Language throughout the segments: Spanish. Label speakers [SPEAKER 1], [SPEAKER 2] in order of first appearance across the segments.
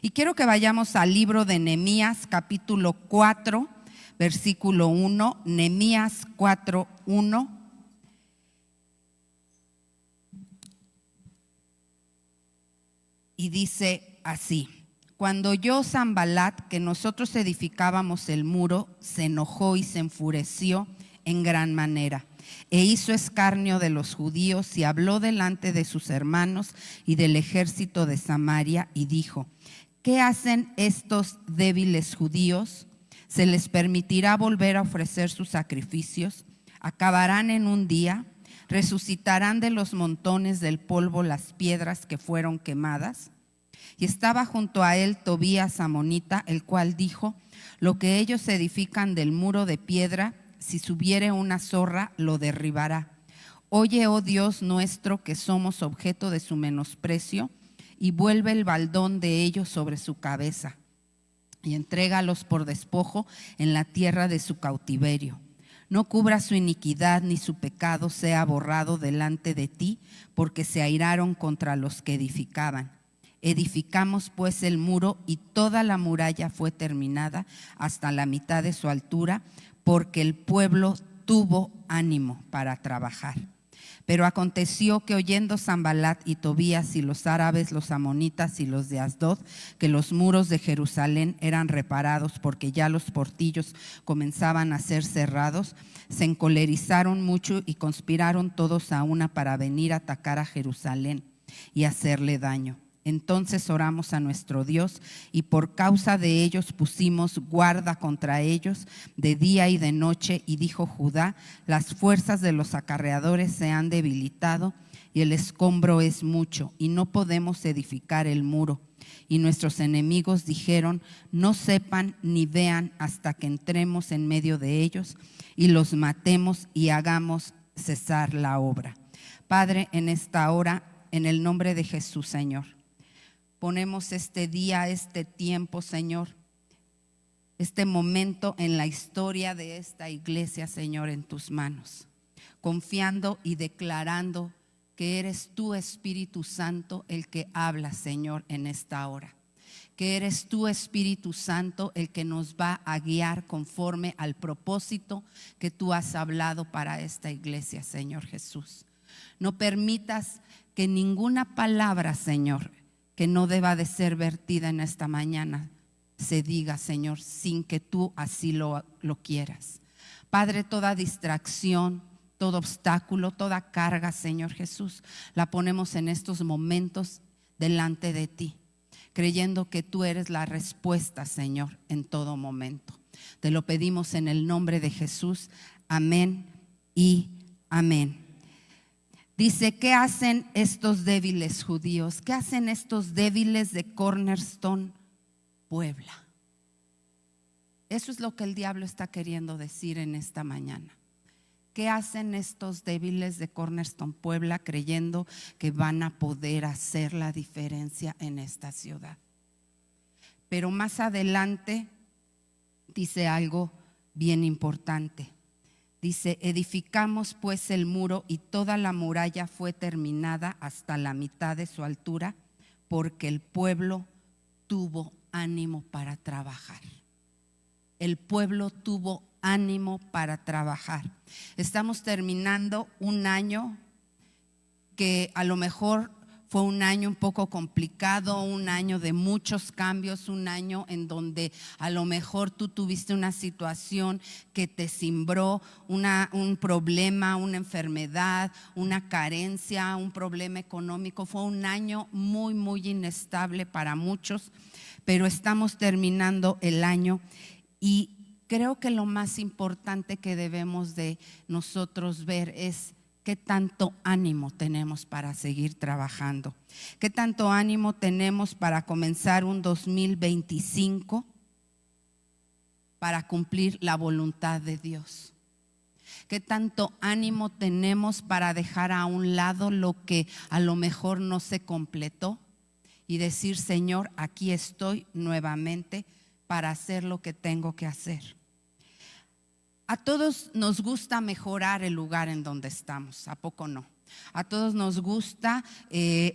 [SPEAKER 1] Y quiero que vayamos al libro de Nehemías, capítulo 4, versículo 1, Nehemías 4, 1. Y dice así: cuando oyó Sanbalat que nosotros edificábamos el muro, se enojó y se enfureció en gran manera, e hizo escarnio de los judíos y habló delante de sus hermanos y del ejército de Samaria y dijo: ¿qué hacen estos débiles judíos? ¿Se les permitirá volver a ofrecer sus sacrificios? ¿Acabarán en un día? ¿Resucitarán de los montones del polvo las piedras que fueron quemadas? Y estaba junto a él Tobías amonita, el cual dijo: lo que ellos edifican del muro de piedra, si subiere una zorra, lo derribará. Oye, oh Dios nuestro, que somos objeto de su menosprecio, y vuelve el baldón de ellos sobre su cabeza, y entrégalos por despojo en la tierra de su cautiverio. No cubra su iniquidad, ni su pecado sea borrado delante de ti, porque se airaron contra los que edificaban. Edificamos pues el muro, y toda la muralla fue terminada hasta la mitad de su altura, porque el pueblo tuvo ánimo para trabajar. Pero aconteció que oyendo Sanbalat y Tobías y los árabes, los amonitas y los de Asdod, que los muros de Jerusalén eran reparados porque ya los portillos comenzaban a ser cerrados, se encolerizaron mucho y conspiraron todos a una para venir a atacar a Jerusalén y hacerle daño. Entonces oramos a nuestro Dios, y por causa de ellos pusimos guarda contra ellos de día y de noche. Y dijo Judá: las fuerzas de los acarreadores se han debilitado, y el escombro es mucho, y no podemos edificar el muro. Y nuestros enemigos dijeron: no sepan ni vean hasta que entremos en medio de ellos y los matemos y hagamos cesar la obra. Padre, en esta hora, en el nombre de Jesús, Señor, ponemos este día, este tiempo, Señor, este momento en la historia de esta iglesia, Señor, en tus manos, confiando y declarando que eres tú, Espíritu Santo, el que habla, Señor, en esta hora. Que eres tú, Espíritu Santo, el que nos va a guiar conforme al propósito que tú has hablado para esta iglesia, Señor Jesús. No permitas que ninguna palabra, Señor, que no deba de ser vertida en esta mañana, se diga, Señor, sin que tú así lo quieras. Padre, toda distracción, todo obstáculo, toda carga, Señor Jesús, la ponemos en estos momentos delante de ti, creyendo que tú eres la respuesta, Señor, en todo momento. Te lo pedimos en el nombre de Jesús. Amén y amén. Dice: ¿qué hacen estos débiles judíos? ¿Qué hacen estos débiles de Cornerstone Puebla? Eso es lo que el diablo está queriendo decir en esta mañana. ¿Qué hacen estos débiles de Cornerstone Puebla creyendo que van a poder hacer la diferencia en esta ciudad? Pero más adelante dice algo bien importante. Dice: edificamos pues el muro, y toda la muralla fue terminada hasta la mitad de su altura, porque el pueblo tuvo ánimo para trabajar. El pueblo tuvo ánimo para trabajar. Estamos terminando un año que a lo mejor fue un año un poco complicado, un año de muchos cambios, un año en donde a lo mejor tú tuviste una situación que te cimbró, un problema, una enfermedad, una carencia, un problema económico. Fue un año muy, muy inestable para muchos, pero estamos terminando el año, y creo que lo más importante que debemos de nosotros ver es ¿qué tanto ánimo tenemos para seguir trabajando? ¿Qué tanto ánimo tenemos para comenzar un 2025 para cumplir la voluntad de Dios? ¿Qué tanto ánimo tenemos para dejar a un lado lo que a lo mejor no se completó y decir: Señor, aquí estoy nuevamente para hacer lo que tengo que hacer? A todos nos gusta mejorar el lugar en donde estamos, ¿a poco no? A todos nos gusta,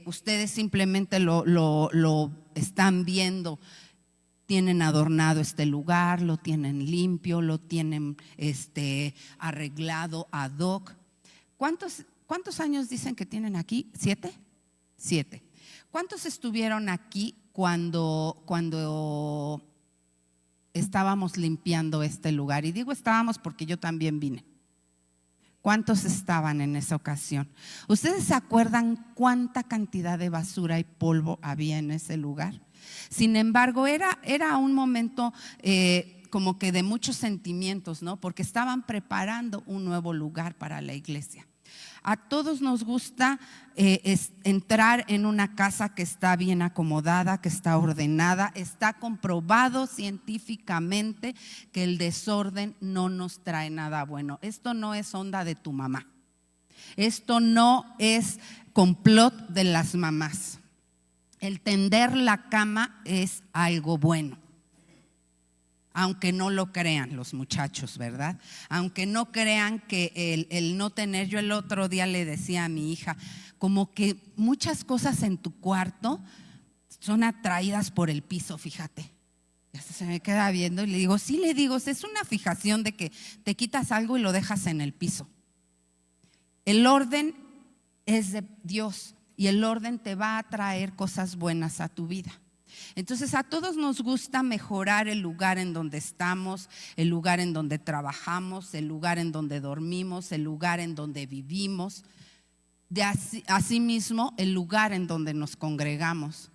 [SPEAKER 1] ustedes simplemente lo están viendo. Tienen adornado este lugar, lo tienen limpio, lo tienen arreglado ad hoc. ¿Cuántos años dicen que tienen aquí? ¿7? 7. ¿Cuántos estuvieron aquí cuando estábamos limpiando este lugar? Y digo estábamos porque yo también vine. ¿Cuántos estaban en esa ocasión? ¿Ustedes se acuerdan cuánta cantidad de basura y polvo había en ese lugar? Sin embargo, era un momento como que de muchos sentimientos, ¿no? Porque estaban preparando un nuevo lugar para la iglesia. A todos nos gusta entrar en una casa que está bien acomodada, que está ordenada. Está comprobado científicamente que el desorden no nos trae nada bueno. Esto no es onda de tu mamá. Esto no es complot de las mamás. El tender la cama es algo bueno. Aunque no lo crean los muchachos, ¿verdad? Aunque no crean que el no tener, yo el otro día le decía a mi hija, como que muchas cosas en tu cuarto son atraídas por el piso, fíjate. Ya se me queda viendo y le digo, sí, le digo, es una fijación de que te quitas algo y lo dejas en el piso. El orden es de Dios y el orden te va a traer cosas buenas a tu vida. Entonces a todos nos gusta mejorar el lugar en donde estamos, el lugar en donde trabajamos, el lugar en donde dormimos, el lugar en donde vivimos, asimismo el lugar en donde nos congregamos.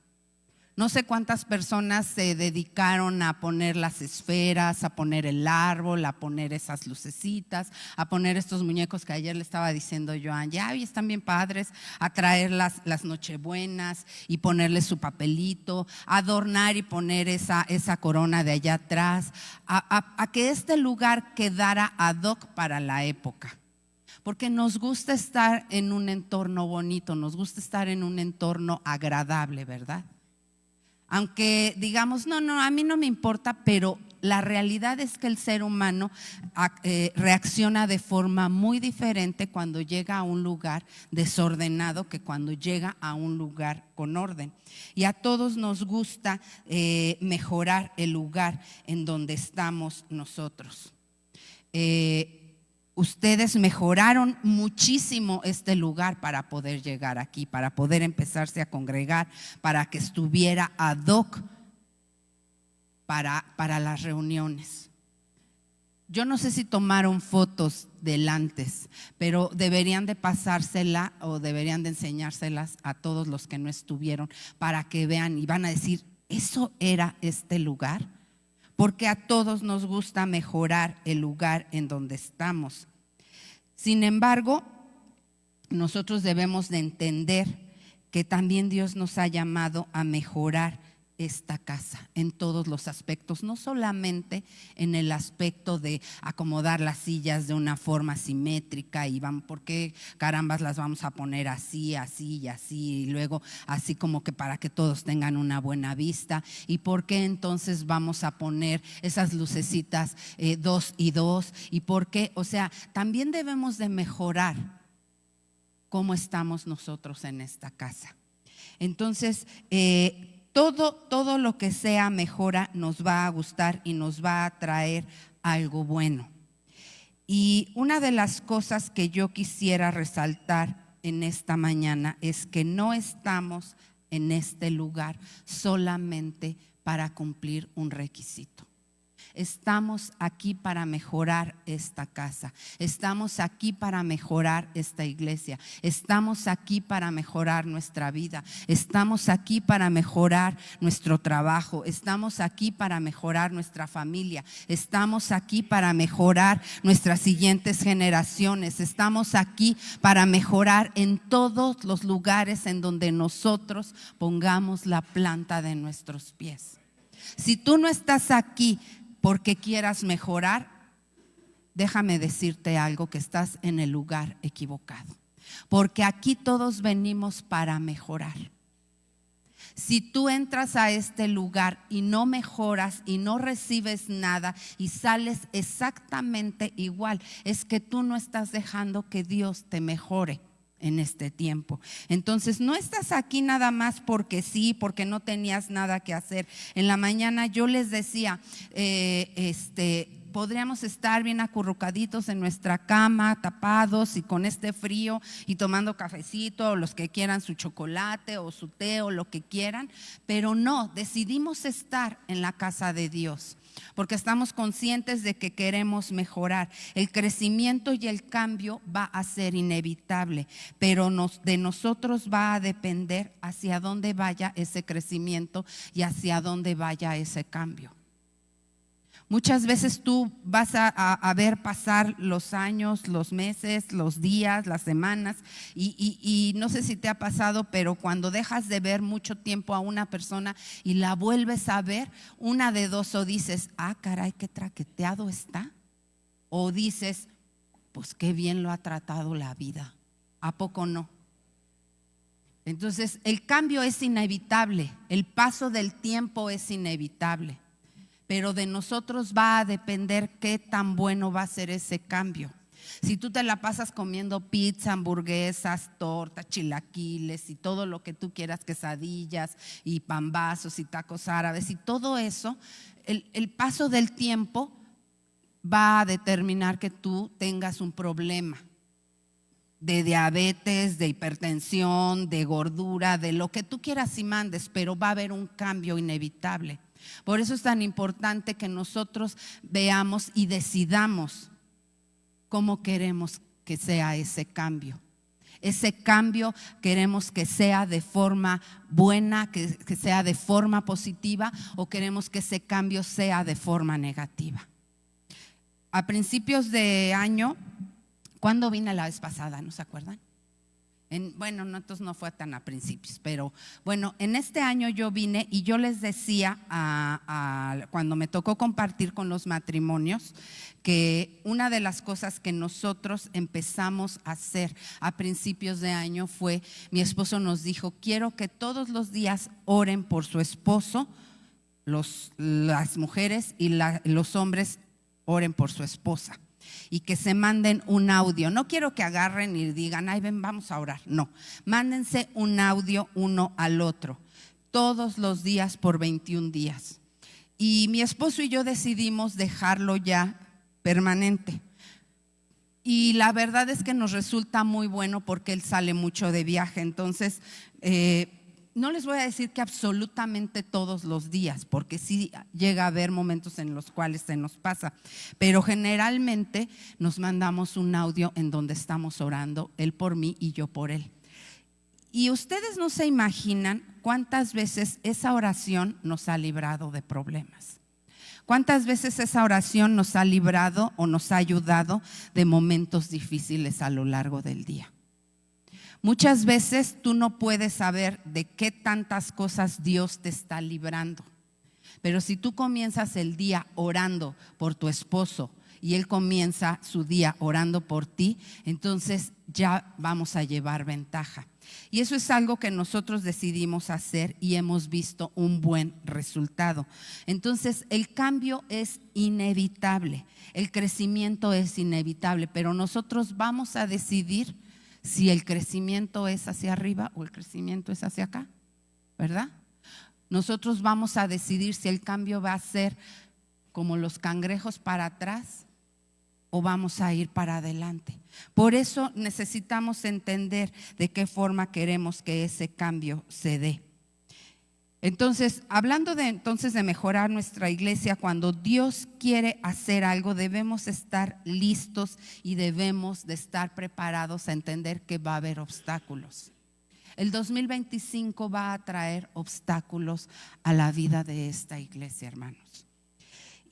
[SPEAKER 1] No sé cuántas personas se dedicaron a poner las esferas, a poner el árbol, a poner esas lucecitas, a poner estos muñecos que ayer le estaba diciendo Joan, ya hoy están bien padres, a traer las nochebuenas y ponerle su papelito, adornar y poner esa corona de allá atrás, a que este lugar quedara ad hoc para la época. Porque nos gusta estar en un entorno bonito, nos gusta estar en un entorno agradable, ¿verdad? Aunque digamos, no, a mí no me importa, pero la realidad es que el ser humano reacciona de forma muy diferente cuando llega a un lugar desordenado que cuando llega a un lugar con orden. Y a todos nos gusta mejorar el lugar en donde estamos nosotros. Ustedes mejoraron muchísimo este lugar para poder llegar aquí, para poder empezarse a congregar, para que estuviera ad hoc para las reuniones. Yo no sé si tomaron fotos del antes, pero deberían de pasársela o deberían de enseñárselas a todos los que no estuvieron para que vean y van a decir, ¿eso era este lugar? Porque a todos nos gusta mejorar el lugar en donde estamos. Sin embargo, nosotros debemos de entender que también Dios nos ha llamado a mejorar esta casa en todos los aspectos, no solamente en el aspecto de acomodar las sillas de una forma simétrica y vamos, ¿por qué carambas las vamos a poner así, así y así? Y luego así como que para que todos tengan una buena vista. ¿Y por qué entonces vamos a poner esas lucecitas 2 y 2? ¿Y por qué? O sea, también debemos de mejorar cómo estamos nosotros en esta casa. Entonces, todo lo que sea mejora nos va a gustar y nos va a traer algo bueno. Y una de las cosas que yo quisiera resaltar en esta mañana es que no estamos en este lugar solamente para cumplir un requisito. Estamos aquí para mejorar esta casa. Estamos aquí para mejorar esta iglesia. Estamos aquí para mejorar nuestra vida. Estamos aquí para mejorar nuestro trabajo. Estamos aquí para mejorar nuestra familia. Estamos aquí para mejorar nuestras siguientes generaciones. Estamos aquí para mejorar en todos los lugares en donde nosotros pongamos la planta de nuestros pies. Si tú no estás aquí porque quieras mejorar, déjame decirte algo, que estás en el lugar equivocado. Porque aquí todos venimos para mejorar. Si tú entras a este lugar y no mejoras y no recibes nada y sales exactamente igual, es que tú no estás dejando que Dios te mejore. en este tiempo. Entonces no estás aquí nada más porque sí, porque no tenías nada que hacer. En la mañana yo les decía, podríamos estar bien acurrucaditos en nuestra cama, tapados y con este frío y tomando cafecito, o los que quieran su chocolate o su té o lo que quieran, pero no, decidimos estar en la casa de Dios porque estamos conscientes de que queremos mejorar. El crecimiento y el cambio va a ser inevitable, pero de nosotros va a depender hacia dónde vaya ese crecimiento y hacia dónde vaya ese cambio. Muchas veces tú vas a ver pasar los años, los meses, los días, las semanas y no sé si te ha pasado, pero cuando dejas de ver mucho tiempo a una persona y la vuelves a ver, una de dos, o dices, ah, caray, qué traqueteado está, o dices, pues qué bien lo ha tratado la vida. ¿A poco no? Entonces el cambio es inevitable, el paso del tiempo es inevitable, pero de nosotros va a depender qué tan bueno va a ser ese cambio. Si tú te la pasas comiendo pizza, hamburguesas, tortas, chilaquiles y todo lo que tú quieras, quesadillas y pambazos y tacos árabes y todo eso, el paso del tiempo va a determinar que tú tengas un problema de diabetes, de hipertensión, de gordura, de lo que tú quieras y mandes, pero va a haber un cambio inevitable. Por eso es tan importante que nosotros veamos y decidamos cómo queremos que sea ese cambio. Ese cambio queremos que sea de forma buena, que sea de forma positiva, o queremos que ese cambio sea de forma negativa. A principios de año, ¿cuándo vine la vez pasada? ¿No se acuerdan? Bueno, no, entonces no fue tan a principios, pero bueno, en este año yo vine y yo les decía cuando me tocó compartir con los matrimonios que una de las cosas que nosotros empezamos a hacer a principios de año fue, mi esposo nos dijo, quiero que todos los días oren por su esposo, las mujeres y los hombres oren por su esposa. Y que se manden un audio. No quiero que agarren y digan, ay, ven, vamos a orar. No, mándense un audio uno al otro, todos los días por 21 días. Y mi esposo y yo decidimos dejarlo ya permanente. Y la verdad es que nos resulta muy bueno porque él sale mucho de viaje. Entonces, no les voy a decir que absolutamente todos los días, porque sí llega a haber momentos en los cuales se nos pasa, pero generalmente nos mandamos un audio en donde estamos orando, él por mí y yo por él. Y ustedes no se imaginan cuántas veces esa oración nos ha librado de problemas. ¿Cuántas veces esa oración nos ha librado o nos ha ayudado de momentos difíciles a lo largo del día? Muchas veces tú no puedes saber de qué tantas cosas Dios te está librando, pero si tú comienzas el día orando por tu esposo y él comienza su día orando por ti, entonces ya vamos a llevar ventaja. Y eso es algo que nosotros decidimos hacer y hemos visto un buen resultado. Entonces el cambio es inevitable, el crecimiento es inevitable, pero nosotros vamos a decidir si el crecimiento es hacia arriba o el crecimiento es hacia acá, ¿verdad? Nosotros vamos a decidir si el cambio va a ser como los cangrejos para atrás o vamos a ir para adelante. Por eso necesitamos entender de qué forma queremos que ese cambio se dé. Entonces, hablando de mejorar nuestra iglesia, cuando Dios quiere hacer algo, debemos estar listos y debemos de estar preparados a entender que va a haber obstáculos. El 2025 va a traer obstáculos a la vida de esta iglesia, hermanos.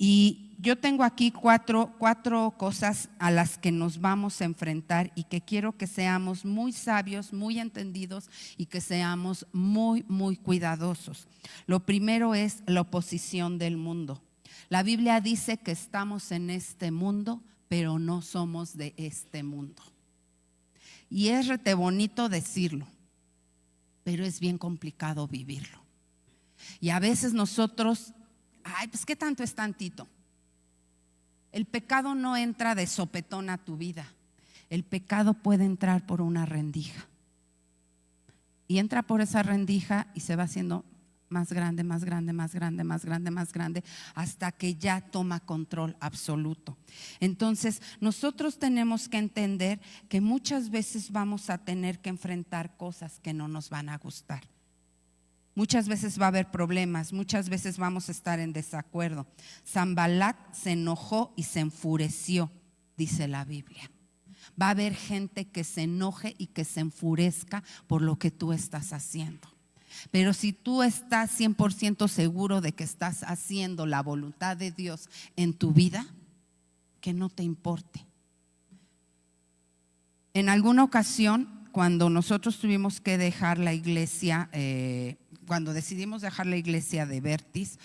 [SPEAKER 1] Y yo tengo aquí cuatro cosas a las que nos vamos a enfrentar y que quiero que seamos muy sabios, muy entendidos y que seamos muy, muy cuidadosos. Lo primero es la oposición del mundo. La Biblia dice que estamos en este mundo, pero no somos de este mundo. Y es rete bonito decirlo, pero es bien complicado vivirlo. Y a veces nosotros, ay, pues qué tanto es tantito. El pecado no entra de sopetón a tu vida. El pecado puede entrar por una rendija. Y entra por esa rendija y se va haciendo más grande, más grande, más grande, más grande, más grande, hasta que ya toma control absoluto. Entonces, nosotros tenemos que entender que muchas veces vamos a tener que enfrentar cosas que no nos van a gustar. Muchas veces va a haber problemas, muchas veces vamos a estar en desacuerdo. Sanballat se enojó y se enfureció, dice la Biblia. Va a haber gente que se enoje y que se enfurezca por lo que tú estás haciendo. Pero si tú estás 100% seguro de que estás haciendo la voluntad de Dios en tu vida, que no te importe. En alguna ocasión, cuando nosotros tuvimos que dejar la iglesia, cuando decidimos dejar la iglesia de Vertis,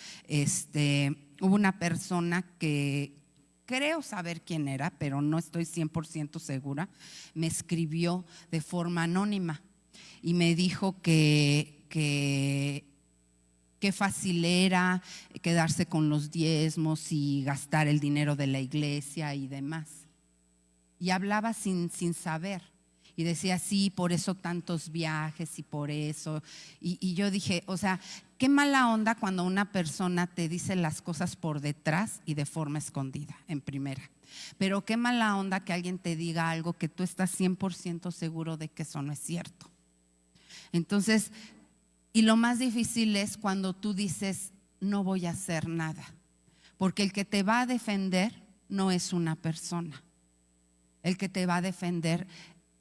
[SPEAKER 1] hubo una persona que creo saber quién era, pero no estoy 100% segura, me escribió de forma anónima y me dijo que qué fácil era quedarse con los diezmos y gastar el dinero de la iglesia y demás. Y hablaba sin saber. Y decía, sí, por eso tantos viajes y por eso. Y yo dije, o sea, qué mala onda cuando una persona te dice las cosas por detrás y de forma escondida, en primera. Pero qué mala onda que alguien te diga algo que tú estás 100% seguro de que eso no es cierto. Entonces, y lo más difícil es cuando tú dices, no voy a hacer nada. Porque el que te va a defender no es una persona. El que te va a defender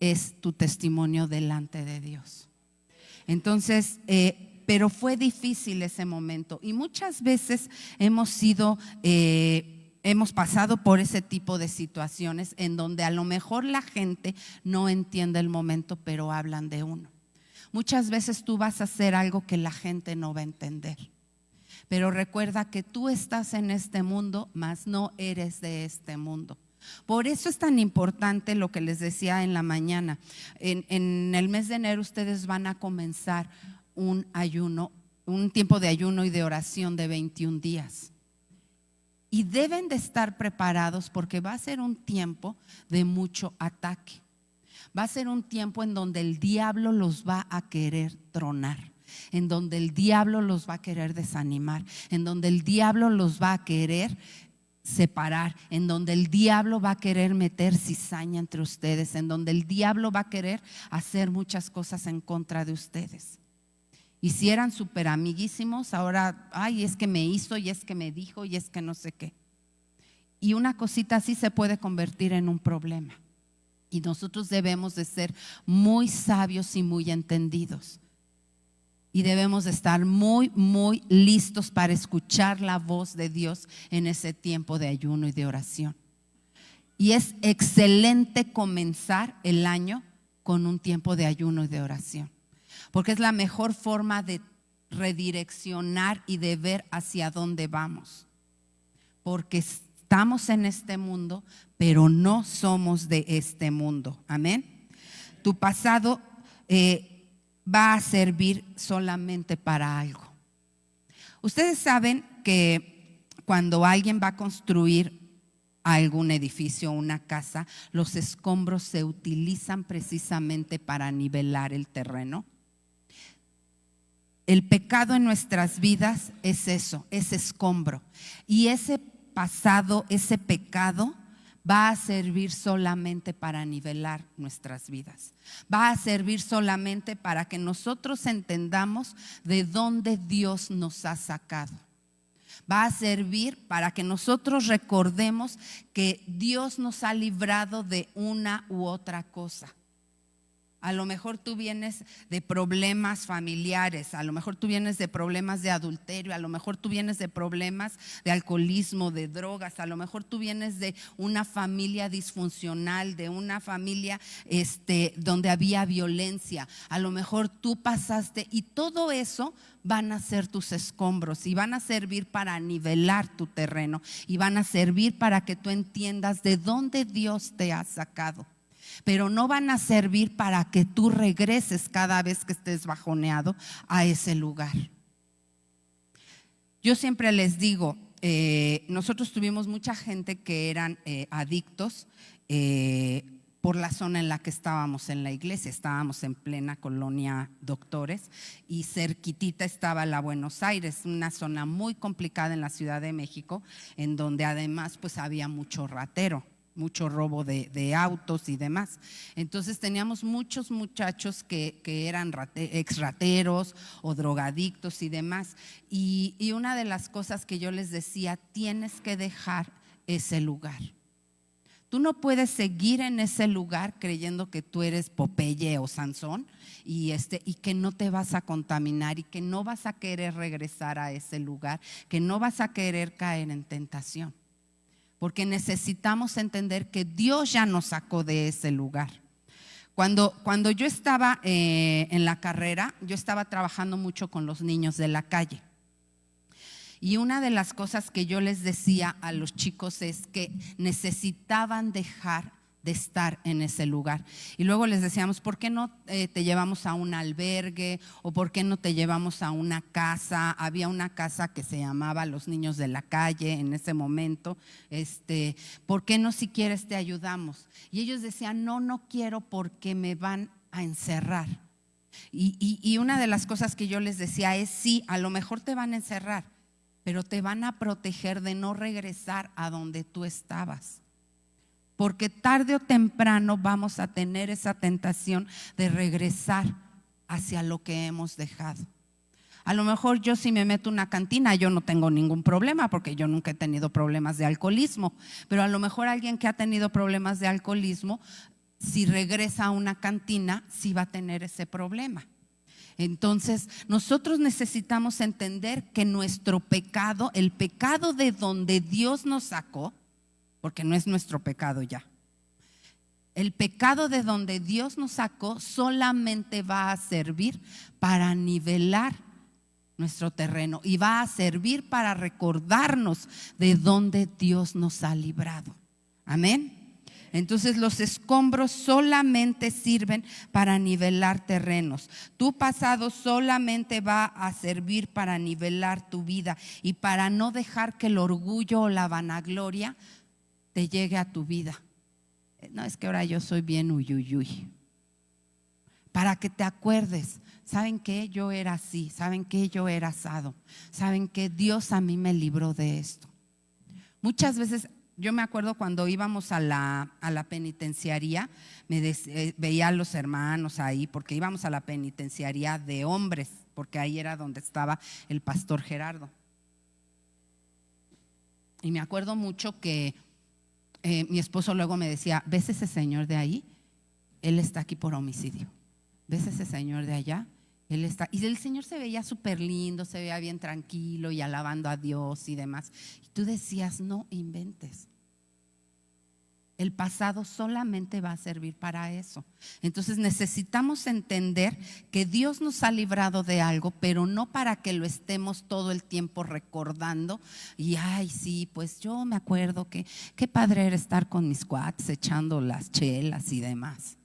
[SPEAKER 1] es tu testimonio delante de Dios. Entonces, pero fue difícil ese momento y muchas veces hemos pasado por ese tipo de situaciones en donde a lo mejor la gente no entiende el momento, pero hablan de uno. Muchas veces tú vas a hacer algo que la gente no va a entender. Pero recuerda que tú estás en este mundo, mas no eres de este mundo. Por eso es tan importante lo que les decía en la mañana. En el mes de enero ustedes van a comenzar un ayuno, un tiempo de ayuno y de oración de 21 días. Y deben de estar preparados porque va a ser un tiempo de mucho ataque. Va a ser un tiempo en donde el diablo los va a querer tronar, en donde el diablo los va a querer desanimar, en donde el diablo los va a querer separar, en donde el diablo va a querer meter cizaña entre ustedes, en donde el diablo va a querer hacer muchas cosas en contra de ustedes. Y si eran súper amiguísimos, ahora, ay, es que me hizo y es que me dijo y es que no sé qué. Y una cosita así se puede convertir en un problema. Y nosotros debemos de ser muy sabios y muy entendidos. Y debemos de estar muy, muy listos para escuchar la voz de Dios en ese tiempo de ayuno y de oración. Y es excelente comenzar el año con un tiempo de ayuno y de oración, porque es la mejor forma de redireccionar y de ver hacia dónde vamos. Porque estamos en este mundo, pero no somos de este mundo. Amén. Tu pasado va a servir solamente para algo. Ustedes saben que cuando alguien va a construir algún edificio o una casa, los escombros se utilizan precisamente para nivelar el terreno. El pecado en nuestras vidas es eso, es escombro. Y ese pasado, ese pecado va a servir solamente para nivelar nuestras vidas. Va a servir solamente para que nosotros entendamos de dónde Dios nos ha sacado. Va a servir para que nosotros recordemos que Dios nos ha librado de una u otra cosa. A lo mejor tú vienes de problemas familiares, a lo mejor tú vienes de problemas de adulterio, a lo mejor tú vienes de problemas de alcoholismo, de drogas, a lo mejor tú vienes de una familia disfuncional, de una familia donde había violencia, a lo mejor tú pasaste y todo eso van a ser tus escombros y van a servir para nivelar tu terreno y van a servir para que tú entiendas de dónde Dios te ha sacado. Pero no van a servir para que tú regreses cada vez que estés bajoneado a ese lugar. Yo siempre les digo, nosotros tuvimos mucha gente que eran adictos por la zona en la que estábamos en la iglesia. Estábamos en plena colonia Doctores y cerquitita estaba la Buenos Aires, una zona muy complicada en la Ciudad de México, en donde además pues había mucho ratero, mucho robo de autos y demás. Entonces teníamos muchos muchachos que eran ex rateros o drogadictos y demás. Y una de las cosas que yo les decía: tienes que dejar ese lugar. Tú no puedes seguir en ese lugar creyendo que tú eres Popeye o Sansón y que no te vas a contaminar y que no vas a querer regresar a ese lugar, que no vas a querer caer en tentación. Porque necesitamos entender que Dios ya nos sacó de ese lugar. Cuando yo estaba en la carrera, yo estaba trabajando mucho con los niños de la calle. Y una de las cosas que yo les decía a los chicos es que necesitaban dejar de estar en ese lugar. Y luego les decíamos: ¿por qué no te llevamos a un albergue? ¿O por qué no te llevamos a una casa? Había una casa que se llamaba Los Niños de la Calle en ese momento. ¿Por qué no, si quieres, te ayudamos? Y ellos decían: no quiero porque me van a encerrar. Y una de las cosas que yo les decía es: sí, a lo mejor te van a encerrar, pero te van a proteger de no regresar a donde tú estabas. Porque tarde o temprano vamos a tener esa tentación de regresar hacia lo que hemos dejado. A lo mejor yo, si me meto a una cantina, yo no tengo ningún problema, porque yo nunca he tenido problemas de alcoholismo. Pero a lo mejor alguien que ha tenido problemas de alcoholismo, si regresa a una cantina, sí va a tener ese problema. Entonces nosotros necesitamos entender que nuestro pecado, el pecado de donde Dios nos sacó, porque no es nuestro pecado ya, el pecado de donde Dios nos sacó solamente va a servir para nivelar nuestro terreno y va a servir para recordarnos de dónde Dios nos ha librado. Amén. Entonces los escombros solamente sirven para nivelar terrenos. Tu pasado solamente va a servir para nivelar tu vida y para no dejar que el orgullo o la vanagloria te llegue a tu vida. No, es que ahora yo soy bien uyuyuy. Para que te acuerdes: ¿saben qué? Yo era así. ¿Saben qué? Yo era asado. ¿Saben qué? Dios a mí me libró de esto. Muchas veces yo me acuerdo cuando íbamos a la penitenciaría, veía a los hermanos ahí, porque íbamos a la penitenciaría de hombres, porque ahí era donde estaba el pastor Gerardo. Y me acuerdo mucho que mi esposo luego me decía: ¿ves ese señor de ahí? Él está aquí por homicidio. ¿Ves ese señor de allá? Él está. Y el señor se veía súper lindo, se veía bien tranquilo y alabando a Dios y demás. Y tú decías: no inventes. El pasado solamente va a servir para eso. Entonces necesitamos entender que Dios nos ha librado de algo, pero no para que lo estemos todo el tiempo recordando. Y ay, sí, pues yo me acuerdo que qué padre era estar con mis cuates echando las chelas y demás.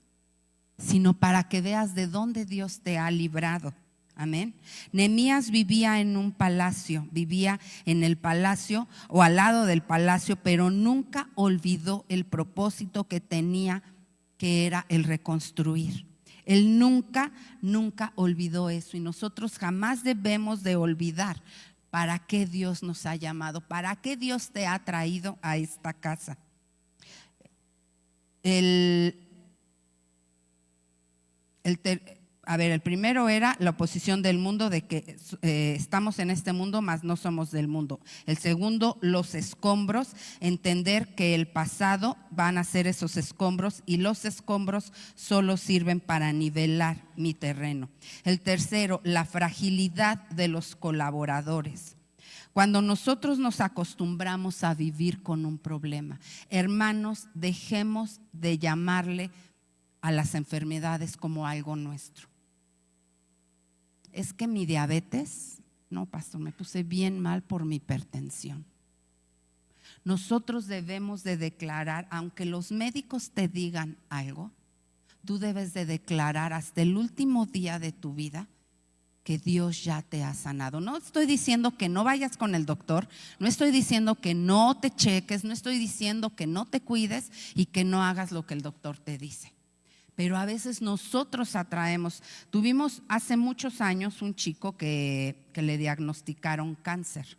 [SPEAKER 1] Sino para que veas de dónde Dios te ha librado. Amén. Nehemías vivía en un palacio, vivía en el palacio o al lado del palacio, pero nunca olvidó el propósito que tenía, que era el reconstruir. Él nunca olvidó eso, y nosotros jamás debemos de olvidar para qué Dios nos ha llamado, para qué Dios te ha traído a esta casa. El primero era la oposición del mundo, de que estamos en este mundo, mas no somos del mundo. El segundo, los escombros, entender que el pasado van a ser esos escombros y los escombros solo sirven para nivelar mi terreno. El tercero, la fragilidad de los colaboradores. Cuando nosotros nos acostumbramos a vivir con un problema, hermanos, dejemos de llamarle a las enfermedades como algo nuestro. Es que mi diabetes, no, pastor, me puse bien mal por mi hipertensión. Nosotros debemos de declarar, aunque los médicos te digan algo, tú debes de declarar hasta el último día de tu vida que Dios ya te ha sanado. No estoy diciendo que no vayas con el doctor, no estoy diciendo que no te cheques, no estoy diciendo que no te cuides y que no hagas lo que el doctor te dice. Pero a veces nosotros atraemos. Tuvimos hace muchos años un chico que le diagnosticaron cáncer.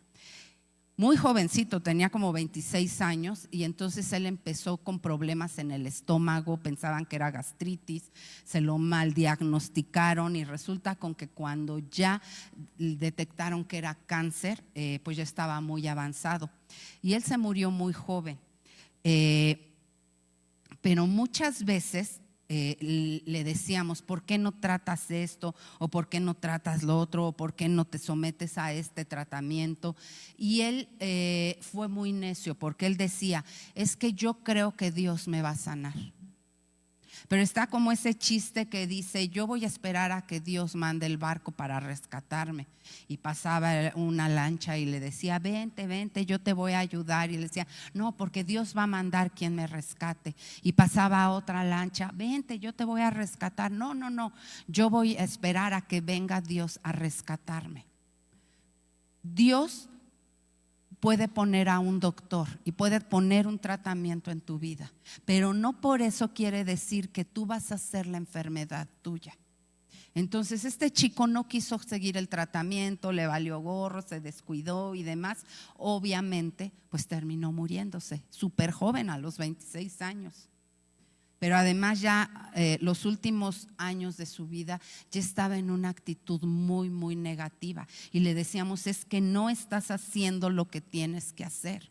[SPEAKER 1] Muy jovencito, tenía como 26 años y entonces él empezó con problemas en el estómago, pensaban que era gastritis, se lo mal diagnosticaron y resulta con que cuando ya detectaron que era cáncer, pues ya estaba muy avanzado y él se murió muy joven. Pero muchas veces le decíamos, ¿por qué no tratas esto? ¿O por qué no tratas lo otro? ¿O por qué no te sometes a este tratamiento? Y él fue muy necio porque él decía, es que yo creo que Dios me va a sanar. Pero está como ese chiste que dice, yo voy a esperar a que Dios mande el barco para rescatarme. Y pasaba una lancha y le decía, vente, vente, yo te voy a ayudar. Y le decía, no, porque Dios va a mandar quien me rescate. Y pasaba otra lancha, vente, yo te voy a rescatar. No, no, no, yo voy a esperar a que venga Dios a rescatarme. Dios puede poner a un doctor y puede poner un tratamiento en tu vida, pero no por eso quiere decir que tú vas a hacer la enfermedad tuya. Entonces este chico no quiso seguir el tratamiento, le valió gorro, se descuidó y demás. Obviamente pues terminó muriéndose súper joven, a los 26 años. Pero además ya los últimos años de su vida ya estaba en una actitud muy, muy negativa. Y le decíamos, es que no estás haciendo lo que tienes que hacer.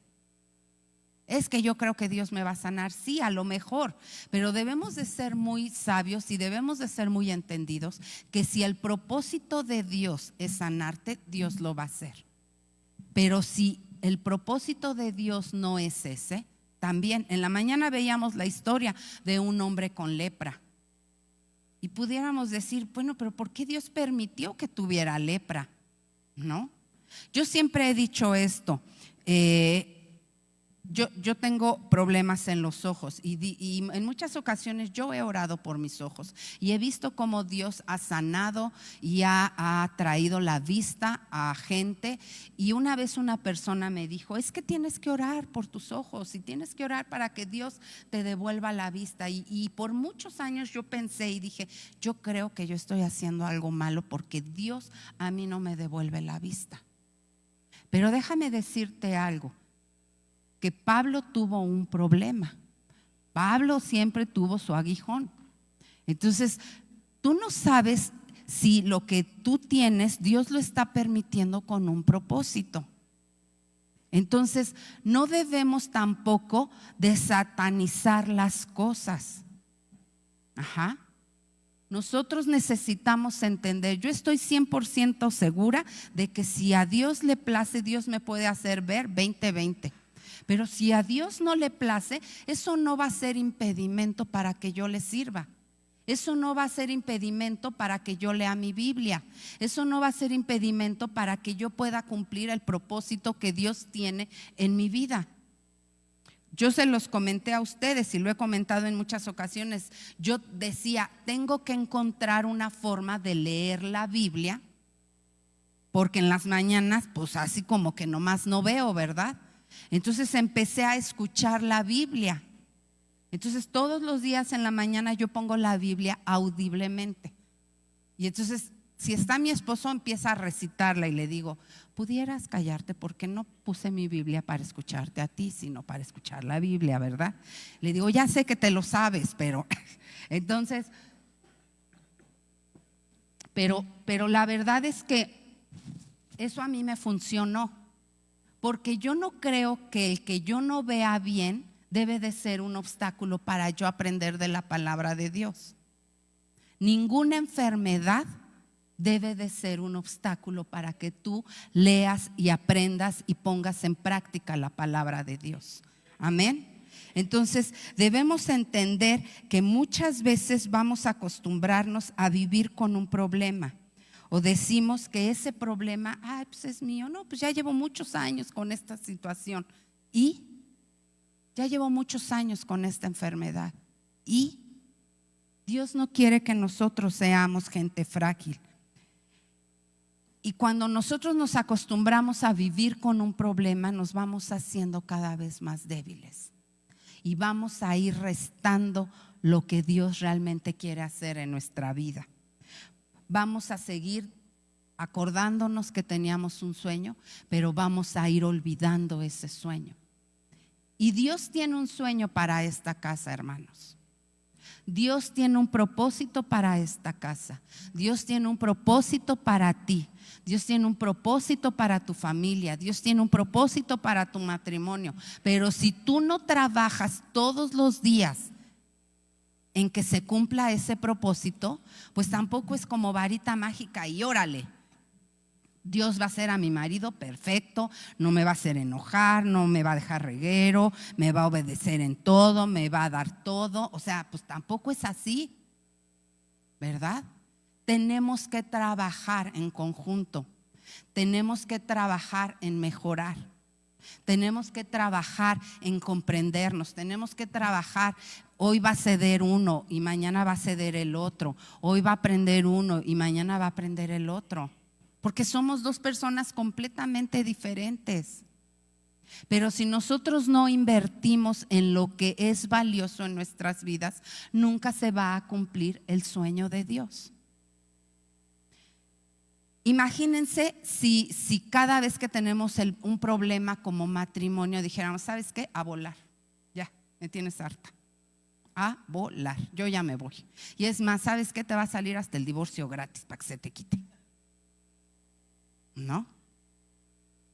[SPEAKER 1] Es que yo creo que Dios me va a sanar, sí, a lo mejor, pero debemos de ser muy sabios y debemos de ser muy entendidos que si el propósito de Dios es sanarte, Dios lo va a hacer. Pero si el propósito de Dios no es ese, también en la mañana veíamos la historia de un hombre con lepra y pudiéramos decir, bueno, pero ¿por qué Dios permitió que tuviera lepra? ¿No? Yo siempre he dicho esto, yo tengo problemas en los ojos y en muchas ocasiones yo he orado por mis ojos y he visto cómo Dios ha sanado y ha traído la vista a gente. Y una vez una persona me dijo, es que tienes que orar por tus ojos y tienes que orar para que Dios te devuelva la vista. Y por muchos años yo pensé y dije, yo creo que yo estoy haciendo algo malo porque Dios a mí no me devuelve la vista. Pero déjame decirte algo, que Pablo tuvo un problema. Pablo siempre tuvo su aguijón. Entonces, tú no sabes si lo que tú tienes, Dios lo está permitiendo con un propósito. Entonces, no debemos tampoco de satanizar las cosas. Nosotros necesitamos entender, yo estoy 100% segura de que si a Dios le place, Dios me puede hacer ver 20/20. Pero si a Dios no le place, eso no va a ser impedimento para que yo le sirva. Eso no va a ser impedimento para que yo lea mi Biblia. Eso no va a ser impedimento para que yo pueda cumplir el propósito que Dios tiene en mi vida. Yo se los comenté a ustedes y lo he comentado en muchas ocasiones. Yo decía, tengo que encontrar una forma de leer la Biblia, porque en las mañanas pues así como que nomás no veo, ¿verdad? Entonces empecé a escuchar la Biblia. Entonces todos los días en la mañana yo pongo la Biblia audiblemente. Y entonces si está mi esposo empieza a recitarla y le digo, pudieras callarte porque no puse mi Biblia para escucharte a ti, sino para escuchar la Biblia, ¿verdad? Le digo, ya sé que te lo sabes, pero entonces, pero la verdad es que eso a mí me funcionó. Porque yo no creo que el que yo no vea bien debe de ser un obstáculo para yo aprender de la palabra de Dios. Ninguna enfermedad debe de ser un obstáculo para que tú leas y aprendas y pongas en práctica la palabra de Dios. Amén. Entonces debemos entender que muchas veces vamos a acostumbrarnos a vivir con un problema. O decimos que ese problema, pues es mío. No, pues ya llevo muchos años con esta situación. Y ya llevo muchos años con esta enfermedad. Y Dios no quiere que nosotros seamos gente frágil. Y cuando nosotros nos acostumbramos a vivir con un problema, nos vamos haciendo cada vez más débiles y vamos a ir restando lo que Dios realmente quiere hacer en nuestra vida. Vamos a seguir acordándonos que teníamos un sueño, pero vamos a ir olvidando ese sueño. Y Dios tiene un sueño para esta casa, hermanos. Dios tiene un propósito para esta casa. Dios tiene un propósito para ti. Dios tiene un propósito para tu familia. Dios tiene un propósito para tu matrimonio. Pero si tú no trabajas todos los días en que se cumpla ese propósito, pues tampoco es como varita mágica y órale, Dios va a hacer a mi marido perfecto, no me va a hacer enojar, no me va a dejar reguero, me va a obedecer en todo, me va a dar todo. O sea, pues tampoco es así, ¿verdad? Tenemos que trabajar en conjunto, tenemos que trabajar en mejorar, tenemos que trabajar en comprendernos, tenemos que trabajar. Hoy va a ceder uno y mañana va a ceder el otro, hoy va a aprender uno y mañana va a aprender el otro. Porque somos dos personas completamente diferentes. Pero si nosotros no invertimos en lo que es valioso en nuestras vidas, nunca se va a cumplir el sueño de Dios. Imagínense si cada vez que tenemos un problema como matrimonio dijéramos, ¿sabes qué? A volar, ya, me tienes harta. A volar, yo ya me voy. Y es más, ¿sabes qué? Te va a salir hasta el divorcio gratis para que se te quite. ¿No?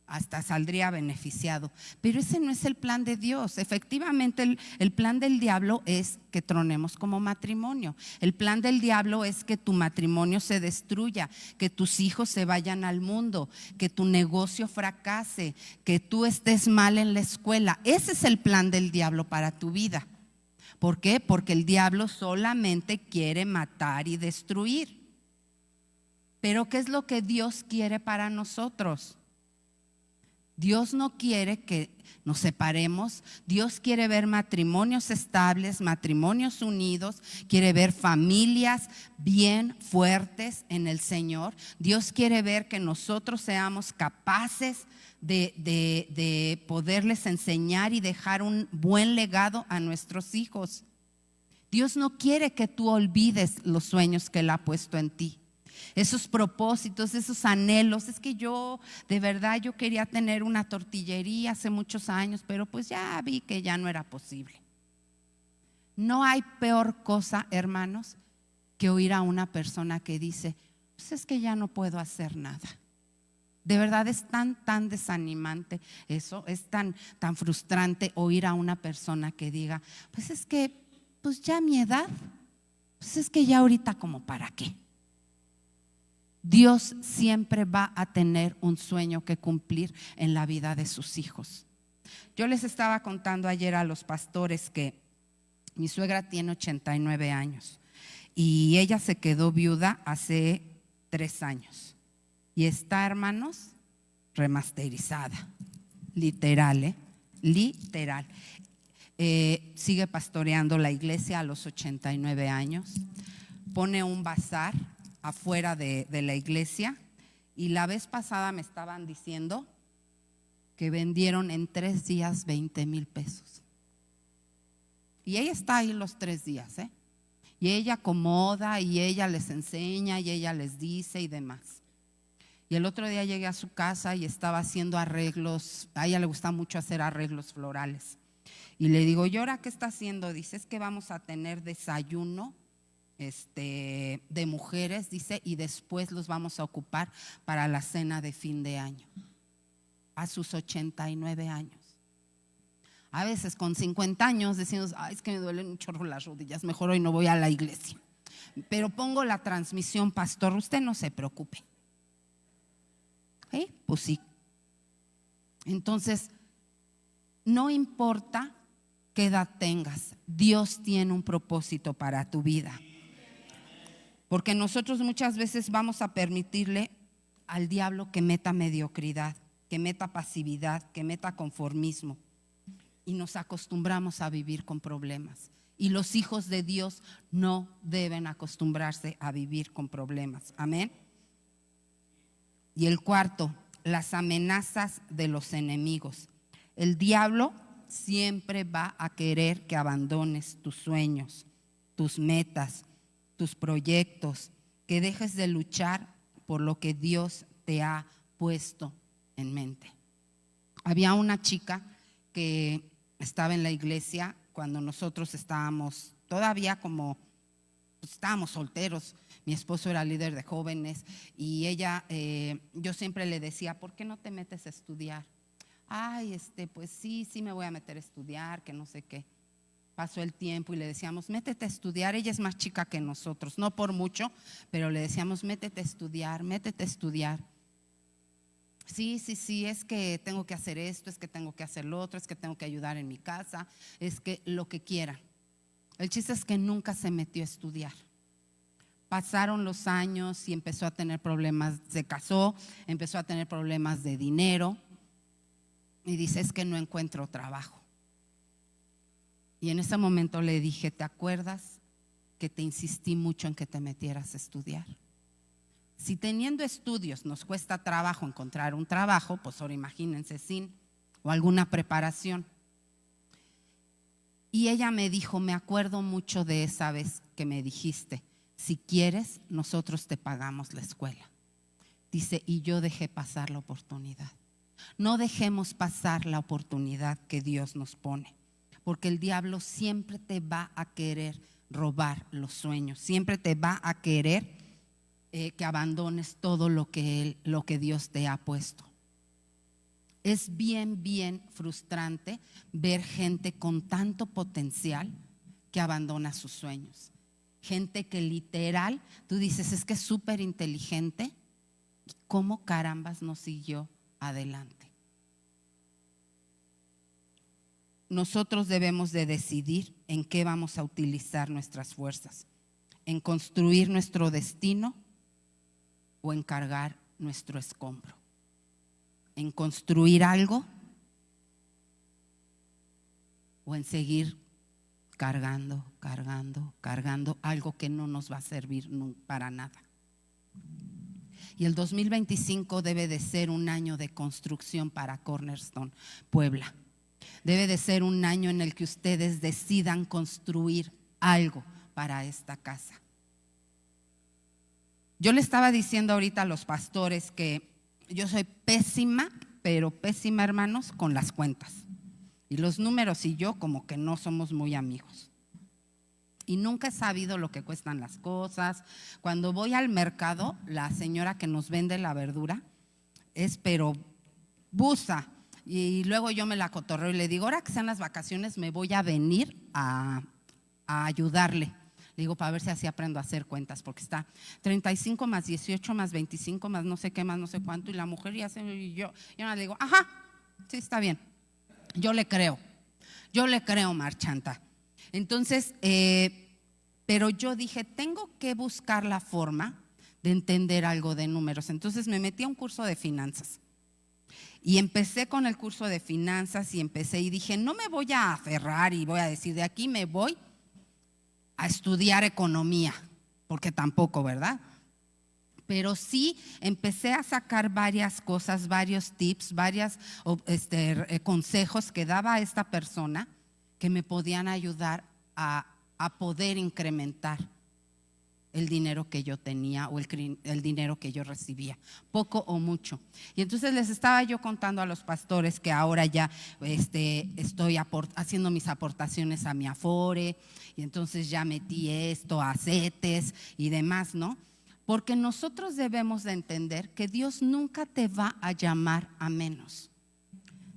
[SPEAKER 1] Hasta saldría beneficiado. Pero ese no es el plan de Dios. Efectivamente, el plan del diablo es que tronemos como matrimonio. El plan del diablo es que tu matrimonio se destruya, que tus hijos se vayan al mundo, que tu negocio fracase, que tú estés mal en la escuela. Ese es el plan del diablo para tu vida. ¿Por qué? Porque el diablo solamente quiere matar y destruir. Pero ¿qué es lo que Dios quiere para nosotros? Dios no quiere que nos separemos. Dios quiere ver matrimonios estables, matrimonios unidos. Quiere ver familias bien fuertes en el Señor. Dios quiere ver que nosotros seamos capaces de poderles enseñar y dejar un buen legado a nuestros hijos. Dios no quiere que tú olvides los sueños que Él ha puesto en ti. Esos propósitos, esos anhelos. Es que yo, de verdad, yo quería tener una tortillería hace muchos años, pero pues ya vi que ya no era posible. No hay peor cosa, hermanos, que oír a una persona que dice, pues es que ya no puedo hacer nada. De verdad es tan desanimante eso, es tan frustrante oír a una persona que diga, pues es que, pues ya a mi edad, pues es que ya ahorita como para qué. Dios siempre va a tener un sueño que cumplir en la vida de sus hijos. Yo les estaba contando ayer a los pastores que mi suegra tiene 89 años y ella se quedó viuda hace 3 años y está, hermanos, remasterizada, literal, literal. Sigue pastoreando la iglesia a los 89 años, pone un bazar afuera de la iglesia y la vez pasada me estaban diciendo que vendieron en 3 días 20,000 pesos. Y ella está ahí los 3 días, y ella acomoda y ella les enseña y ella les dice y demás. Y el otro día llegué a su casa y estaba haciendo arreglos. A ella le gusta mucho hacer arreglos florales. Y le digo, ¿y ahora qué está haciendo? Dice, es que vamos a tener desayuno de mujeres, dice, y después los vamos a ocupar para la cena de fin de año. A sus 89 años. A veces con 50 años decimos, ay, es que me duelen un chorro las rodillas, mejor hoy no voy a la iglesia. Pero pongo la transmisión, pastor, usted no se preocupe. Pues sí. Entonces, no importa qué edad tengas, Dios tiene un propósito para tu vida. Porque nosotros muchas veces vamos a permitirle al diablo que meta mediocridad, que meta pasividad, que meta conformismo. Y nos acostumbramos a vivir con problemas. Y los hijos de Dios no deben acostumbrarse a vivir con problemas. Amén. Y el cuarto, las amenazas de los enemigos. El diablo siempre va a querer que abandones tus sueños, tus metas, tus proyectos, que dejes de luchar por lo que Dios te ha puesto en mente. Había una chica que estaba en la iglesia cuando nosotros estábamos todavía como, pues, estábamos solteros. Mi esposo era líder de jóvenes y ella, yo siempre le decía, ¿por qué no te metes a estudiar? Ay, pues sí me voy a meter a estudiar, que no sé qué. Pasó el tiempo y le decíamos, métete a estudiar. Ella es más chica que nosotros, no por mucho, pero le decíamos, métete a estudiar, métete a estudiar. Sí, es que tengo que hacer esto, es que tengo que hacer lo otro, es que tengo que ayudar en mi casa, es que lo que quiera. El chiste es que nunca se metió a estudiar. Pasaron los años y empezó a tener problemas, se casó, empezó a tener problemas de dinero y dice, es que no encuentro trabajo. Y en ese momento le dije, ¿te acuerdas que te insistí mucho en que te metieras a estudiar? Si teniendo estudios nos cuesta trabajo encontrar un trabajo, pues ahora imagínense sin o alguna preparación. Y ella me dijo, me acuerdo mucho de esa vez que me dijiste, si quieres, nosotros te pagamos la escuela. Dice, y yo dejé pasar la oportunidad. No dejemos pasar la oportunidad que Dios nos pone, porque el diablo siempre te va a querer robar los sueños, siempre te va a querer que abandones todo lo que Dios te ha puesto. Es bien frustrante ver gente con tanto potencial que abandona sus sueños. Gente que literal, tú dices, es que es súper inteligente. ¿Cómo carambas no siguió adelante? Nosotros debemos de decidir en qué vamos a utilizar nuestras fuerzas, en construir nuestro destino o en cargar nuestro escombro, en construir algo o en seguir cargando algo que no nos va a servir para nada. Y el 2025 debe de ser un año de construcción para Cornerstone Puebla. Debe de ser un año en el que ustedes decidan construir algo para esta casa. Yo le estaba diciendo ahorita a los pastores que yo soy pésima, pero pésima, hermanos, con las cuentas. Y los números y yo como que no somos muy amigos. Y nunca he sabido lo que cuestan las cosas. Cuando voy al mercado, la señora que nos vende la verdura es pero busa. Y luego yo me la cotorreo y le digo, ahora que sean las vacaciones me voy a venir a ayudarle. Le digo, para ver si así aprendo a hacer cuentas, porque está 35 más 18 más 25 más no sé qué más no sé cuánto. Y la mujer ya y yo le digo, ajá, sí está bien. Yo le creo, marchanta. Entonces, pero yo dije, tengo que buscar la forma de entender algo de números. Entonces me metí a un curso de finanzas. Y empecé con el curso de finanzas y dije, no me voy a aferrar y voy a decir, de aquí me voy a estudiar economía, porque tampoco, ¿verdad? Pero sí empecé a sacar varias cosas, varios tips, varios consejos que daba esta persona que me podían ayudar a poder incrementar el dinero que yo tenía o el dinero que yo recibía, poco o mucho. Y entonces les estaba yo contando a los pastores que ahora ya estoy haciendo mis aportaciones a mi Afore, y entonces ya metí esto a CETES y demás, ¿no? Porque nosotros debemos de entender que Dios nunca te va a llamar a menos.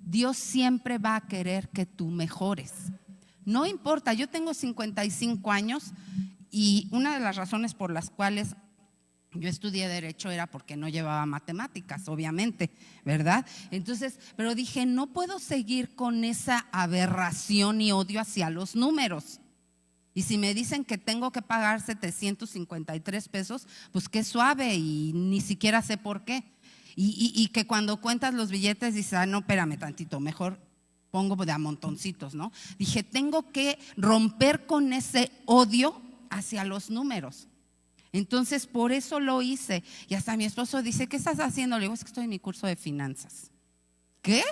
[SPEAKER 1] Dios siempre va a querer que tú mejores. No importa, yo tengo 55 años y una de las razones por las cuales yo estudié Derecho era porque no llevaba matemáticas, obviamente, ¿verdad? Entonces, pero dije, no puedo seguir con esa aberración y odio hacia los números. Y si me dicen que tengo que pagar 753 pesos, pues qué suave, y ni siquiera sé por qué. Y que cuando cuentas los billetes dices, no, espérame tantito, mejor pongo de a montoncitos, ¿no? Dije, tengo que romper con ese odio hacia los números. Entonces por eso lo hice. Y hasta mi esposo dice, ¿qué estás haciendo? Le digo, es que estoy en mi curso de finanzas. ¿Qué?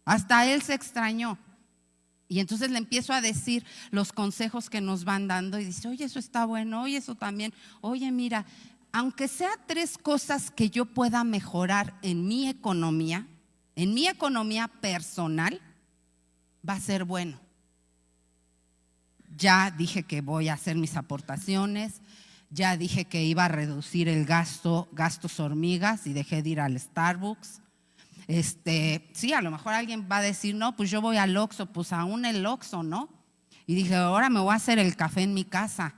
[SPEAKER 1] Hasta él se extrañó. Y entonces le empiezo a decir los consejos que nos van dando y dice, oye, eso está bueno, oye, eso también. Oye, mira, aunque sea 3 cosas que yo pueda mejorar en mi economía personal, va a ser bueno. Ya dije que voy a hacer mis aportaciones, ya dije que iba a reducir el gastos hormigas y dejé de ir al Starbucks. Sí, a lo mejor alguien va a decir, no, pues yo voy al Oxxo, pues aún el Oxxo, ¿no? Y dije, ahora me voy a hacer el café en mi casa.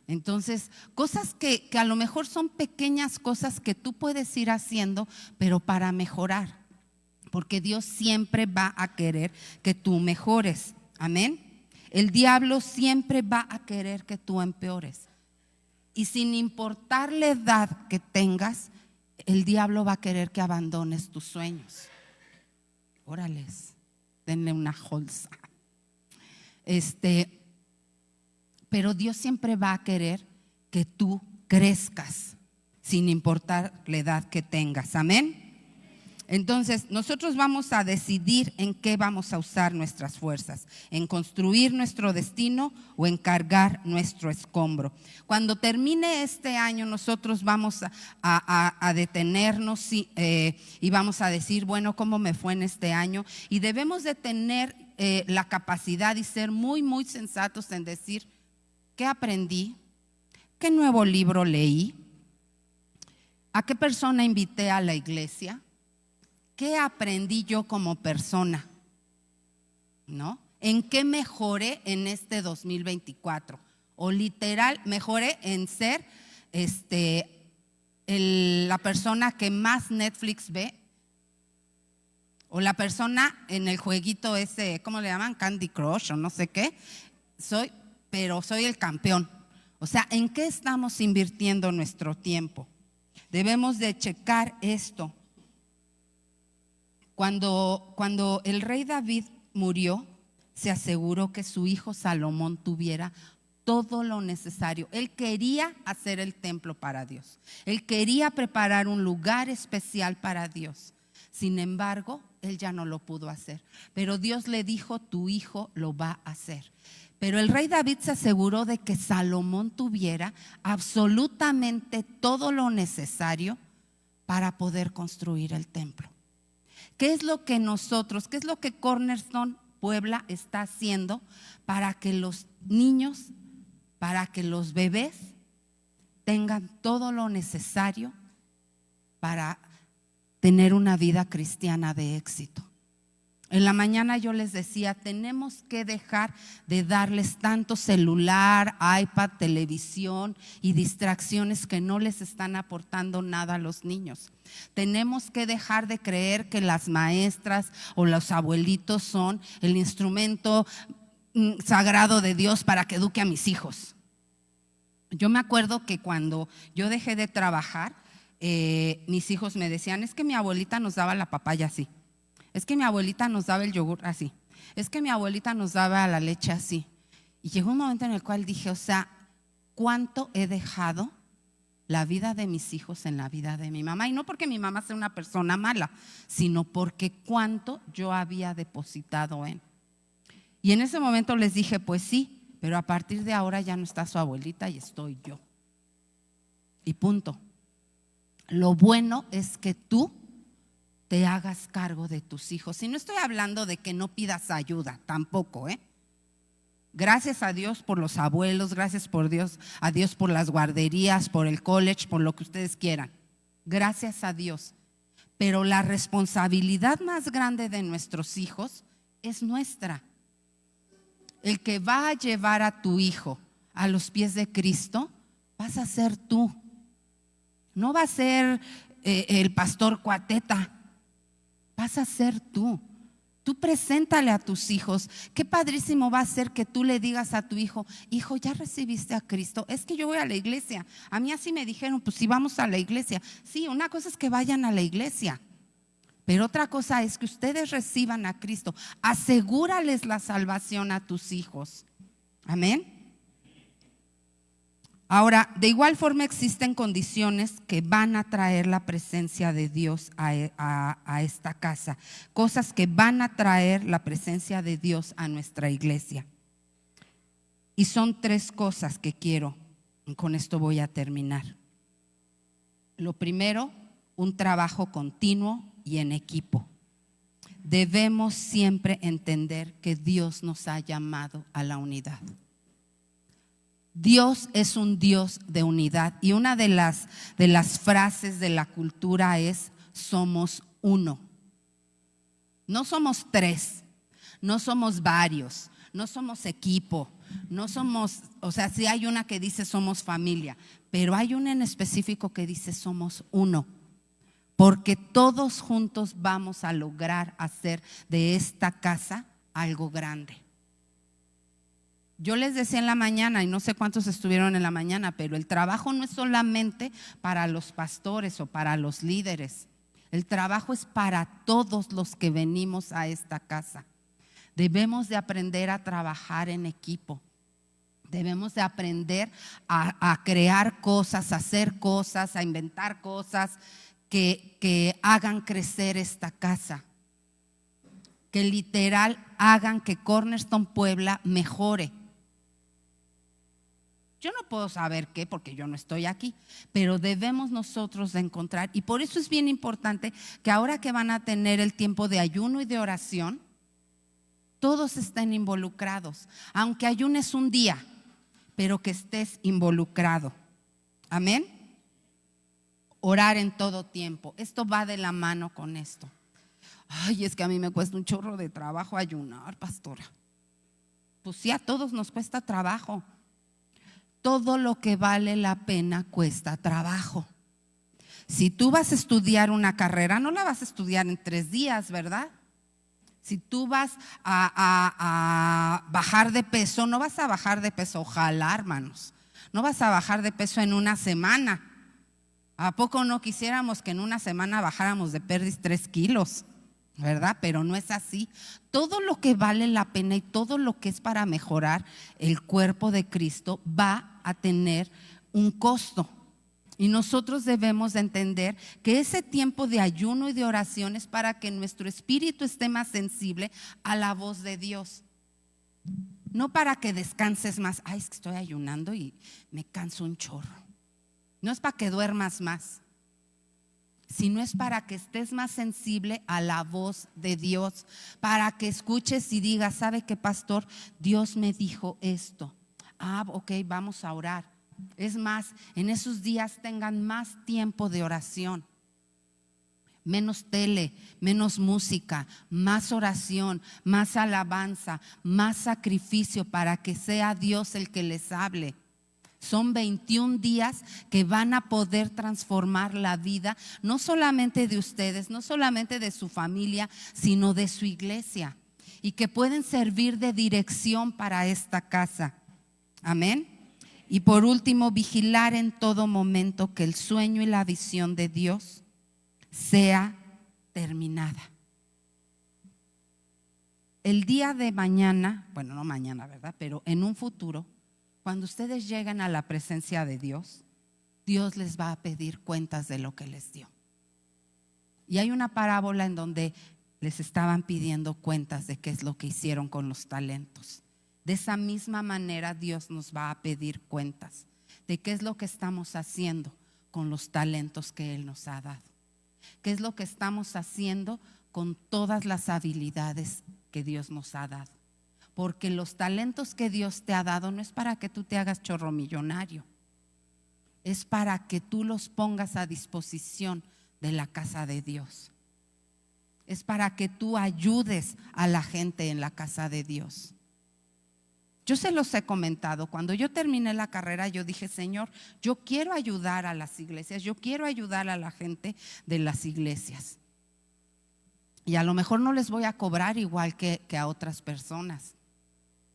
[SPEAKER 1] Entonces, cosas que a lo mejor son pequeñas cosas que tú puedes ir haciendo, pero para mejorar, porque Dios siempre va a querer que tú mejores. Amén. El diablo siempre va a querer que tú empeores. Y sin importar la edad que tengas, el diablo va a querer que abandones tus sueños. Órales, denle una bolsa. Pero Dios siempre va a querer que tú crezcas, sin importar la edad que tengas. Amén. Entonces, nosotros vamos a decidir en qué vamos a usar nuestras fuerzas, en construir nuestro destino o en cargar nuestro escombro. Cuando termine este año, nosotros vamos a detenernos y vamos a decir, bueno, ¿cómo me fue en este año? Y debemos de tener la capacidad y ser muy, muy sensatos en decir, ¿qué aprendí? ¿Qué nuevo libro leí? ¿A qué persona invité a la iglesia? ¿Qué aprendí yo como persona? ¿No? ¿En qué mejoré en este 2024? O literal, mejoré en ser la persona que más Netflix ve, o la persona en el jueguito ese, ¿cómo le llaman? Candy Crush o no sé qué. Pero soy el campeón. O sea, ¿en qué estamos invirtiendo nuestro tiempo? Debemos de checar esto. Cuando el rey David murió, se aseguró que su hijo Salomón tuviera todo lo necesario. Él quería hacer el templo para Dios. Él quería preparar un lugar especial para Dios. Sin embargo, él ya no lo pudo hacer. Pero Dios le dijo, tu hijo lo va a hacer. Pero el rey David se aseguró de que Salomón tuviera absolutamente todo lo necesario para poder construir el templo. ¿Qué es lo que Cornerstone Puebla está haciendo para que los niños, para que los bebés tengan todo lo necesario para tener una vida cristiana de éxito? En la mañana yo les decía, tenemos que dejar de darles tanto celular, iPad, televisión y distracciones que no les están aportando nada a los niños. Tenemos que dejar de creer que las maestras o los abuelitos son el instrumento sagrado de Dios para que eduque a mis hijos. Yo me acuerdo que cuando yo dejé de trabajar, mis hijos me decían, es que mi abuelita nos daba la papaya así. Es que mi abuelita nos daba el yogur así. Es que mi abuelita nos daba la leche así. Y llegó un momento en el cual dije, o sea, ¿cuánto he dejado la vida de mis hijos en la vida de mi mamá? Y no porque mi mamá sea una persona mala, sino porque cuánto yo había depositado en. Y en ese momento les dije, pues sí, pero a partir de ahora ya no está su abuelita y estoy yo. Y punto. Lo bueno es que tú te hagas cargo de tus hijos. Y no estoy hablando de que no pidas ayuda, tampoco, Gracias a Dios por los abuelos, gracias a Dios por las guarderías, por el college, por lo que ustedes quieran. Gracias a Dios. Pero la responsabilidad más grande de nuestros hijos es nuestra. El que va a llevar a tu hijo a los pies de Cristo, vas a ser tú. No va a ser el pastor Cuateta. Vas a ser tú. Tú preséntale a tus hijos. Qué padrísimo va a ser que tú le digas a tu hijo, hijo, ¿ya recibiste a Cristo? Es que yo voy a la iglesia. A mí así me dijeron, pues sí, vamos a la iglesia. Sí, una cosa es que vayan a la iglesia, pero otra cosa es que ustedes reciban a Cristo. Asegúrales la salvación a tus hijos. Amén. Ahora, de igual forma existen condiciones que van a traer la presencia de Dios a esta casa, cosas que van a traer la presencia de Dios a nuestra iglesia. Y son 3 cosas que quiero, con esto voy a terminar. Lo primero, un trabajo continuo y en equipo. Debemos siempre entender que Dios nos ha llamado a la unidad. Dios es un Dios de unidad, y una de las frases de la cultura es: somos uno. No somos 3, no somos varios, no somos equipo, no somos, o sea, sí hay una que dice somos familia, pero hay una en específico que dice somos uno, porque todos juntos vamos a lograr hacer de esta casa algo grande. Yo les decía en la mañana, y no sé cuántos estuvieron en la mañana, pero el trabajo no es solamente para los pastores o para los líderes. El trabajo es para todos los que venimos a esta casa. Debemos de aprender a trabajar en equipo. Debemos de aprender a crear cosas, a hacer cosas, a inventar cosas que hagan crecer esta casa. Que literal hagan que Cornerstone Puebla mejore. Yo no puedo saber qué, porque yo no estoy aquí, pero debemos nosotros de encontrar, y por eso es bien importante que ahora que van a tener el tiempo de ayuno y de oración, todos estén involucrados, aunque ayunes un día, pero que estés involucrado. Amén. Orar en todo tiempo, esto va de la mano con esto. Ay, es que a mí me cuesta un chorro de trabajo ayunar, pastora. Pues sí, a todos nos cuesta trabajo. Todo lo que vale la pena cuesta trabajo. Si tú vas a estudiar una carrera, no la vas a estudiar en 3 días, ¿verdad? Si tú vas a bajar de peso, no vas a bajar de peso, ojalá, hermanos. No vas a bajar de peso en una semana. ¿A poco no quisiéramos que en una semana bajáramos de perdiz 3 kilos? ¿Verdad? Pero no es así. Todo lo que vale la pena y todo lo que es para mejorar el cuerpo de Cristo va a tener un costo. Y nosotros debemos de entender que ese tiempo de ayuno y de oración es para que nuestro espíritu esté más sensible a la voz de Dios. No para que descanses más. Ay, es que estoy ayunando y me canso un chorro. No es para que duermas más, sino es para que estés más sensible a la voz de Dios, para que escuches y digas: ¿sabe qué, pastor? Dios me dijo esto. Ah, ok, vamos a orar. Es más, en esos días tengan más tiempo de oración. Menos tele, menos música, más oración, más alabanza, más sacrificio, para que sea Dios el que les hable. Son 21 días que van a poder transformar la vida, no solamente de ustedes, no solamente de su familia, sino de su iglesia, y que pueden servir de dirección para esta casa. Amén. Y por último, vigilar en todo momento que el sueño y la visión de Dios sea terminada. El día de mañana, bueno, no mañana, ¿verdad? Pero en un futuro, cuando ustedes lleguen a la presencia de Dios, Dios les va a pedir cuentas de lo que les dio. Y hay una parábola en donde les estaban pidiendo cuentas de qué es lo que hicieron con los talentos. De esa misma manera Dios nos va a pedir cuentas de qué es lo que estamos haciendo con los talentos que Él nos ha dado. ¿Qué es lo que estamos haciendo con todas las habilidades que Dios nos ha dado? Porque los talentos que Dios te ha dado no es para que tú te hagas chorromillonario, es para que tú los pongas a disposición de la casa de Dios. Es para que tú ayudes a la gente en la casa de Dios. Yo se los he comentado, cuando yo terminé la carrera yo dije: Señor, yo quiero ayudar a las iglesias, yo quiero ayudar a la gente de las iglesias. Y a lo mejor no les voy a cobrar igual que a otras personas,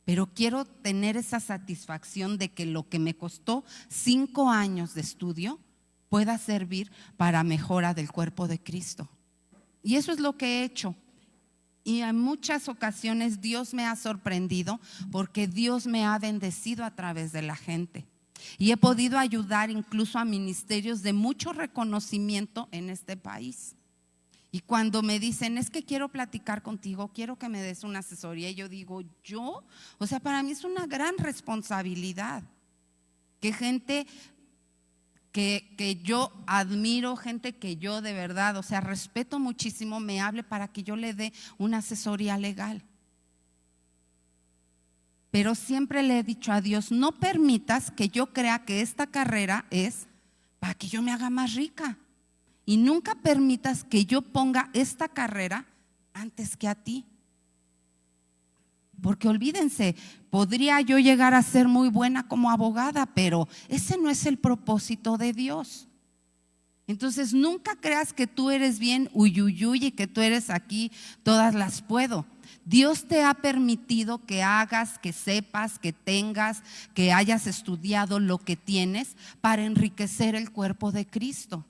[SPEAKER 1] pero quiero tener esa satisfacción de que lo que me costó 5 años de estudio pueda servir para mejora del cuerpo de Cristo. Y eso es lo que he hecho. Y en muchas ocasiones Dios me ha sorprendido, porque Dios me ha bendecido a través de la gente. Y he podido ayudar incluso a ministerios de mucho reconocimiento en este país. Y cuando me dicen, es que quiero platicar contigo, quiero que me des una asesoría, yo digo, o sea, para mí es una gran responsabilidad que gente que yo admiro, gente que yo de verdad, o sea, respeto muchísimo, me hable para que yo le dé una asesoría legal. Pero siempre le he dicho a Dios, no permitas que yo crea que esta carrera es para que yo me haga más rica. Y nunca permitas que yo ponga esta carrera antes que a ti. Porque olvídense, podría yo llegar a ser muy buena como abogada, pero ese no es el propósito de Dios. Entonces nunca creas que tú eres bien uyuyuy y que tú eres aquí, todas las puedo. Dios te ha permitido que hagas, que sepas, que tengas, que hayas estudiado lo que tienes para enriquecer el cuerpo de Cristo.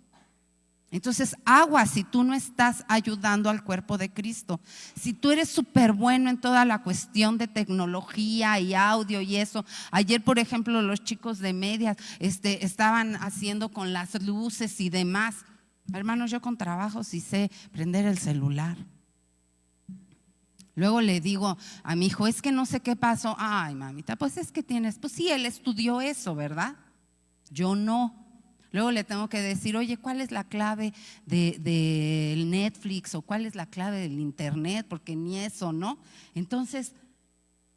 [SPEAKER 1] Entonces, aguas si tú no estás ayudando al cuerpo de Cristo. Si tú eres súper bueno en toda la cuestión de tecnología y audio y eso. Ayer, por ejemplo, los chicos de medias estaban haciendo con las luces y demás. Hermanos, yo con trabajo sí sé prender el celular. Luego le digo a mi hijo, es que no sé qué pasó. Ay, mamita, pues es que tienes, pues sí, él estudió eso, ¿verdad? Yo no. Luego le tengo que decir, oye, ¿cuál es la clave del Netflix o cuál es la clave del internet? Porque ni eso, ¿no? Entonces,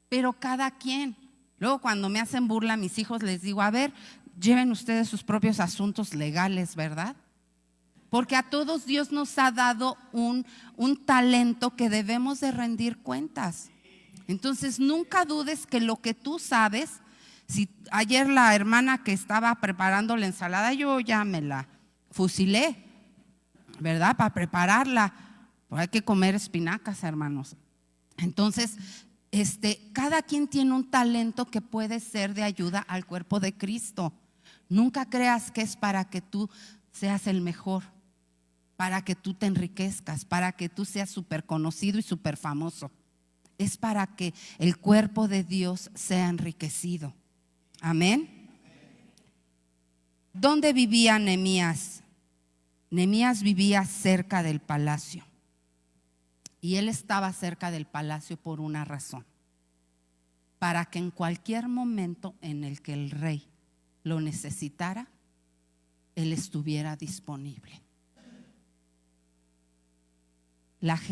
[SPEAKER 1] pero cada quien. Luego cuando me hacen burla a mis hijos les digo, a ver, lleven ustedes sus propios asuntos legales, ¿verdad? Porque a todos Dios nos ha dado un talento que debemos de rendir cuentas. Entonces nunca dudes que lo que tú sabes. Si ayer la hermana que estaba preparando la ensalada, yo ya me la fusilé, ¿verdad? Para prepararla, pues hay que comer espinacas, hermanos. Entonces, cada quien tiene un talento que puede ser de ayuda al cuerpo de Cristo. Nunca creas que es para que tú seas el mejor, para que tú te enriquezcas, para que tú seas súper conocido y súper famoso. Es para que el cuerpo de Dios sea enriquecido. Amén. ¿Dónde vivía Nehemías? Nehemías vivía cerca del palacio. Y él estaba cerca del palacio por una razón: para que en cualquier momento en el que el rey lo necesitara, él estuviera disponible.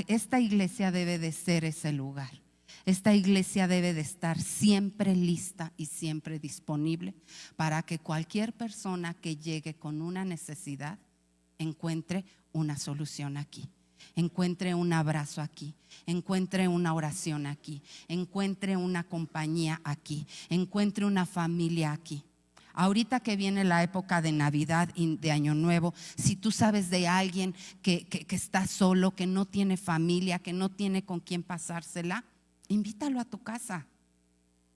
[SPEAKER 1] Esta iglesia debe de ser ese lugar. Esta iglesia debe de estar siempre lista y siempre disponible para que cualquier persona que llegue con una necesidad encuentre una solución aquí, encuentre un abrazo aquí, encuentre una oración aquí, encuentre una compañía aquí, encuentre una familia aquí. Ahorita que viene la época de Navidad y de Año Nuevo, si tú sabes de alguien que está solo, que no tiene familia, que no tiene con quién pasársela, invítalo a tu casa.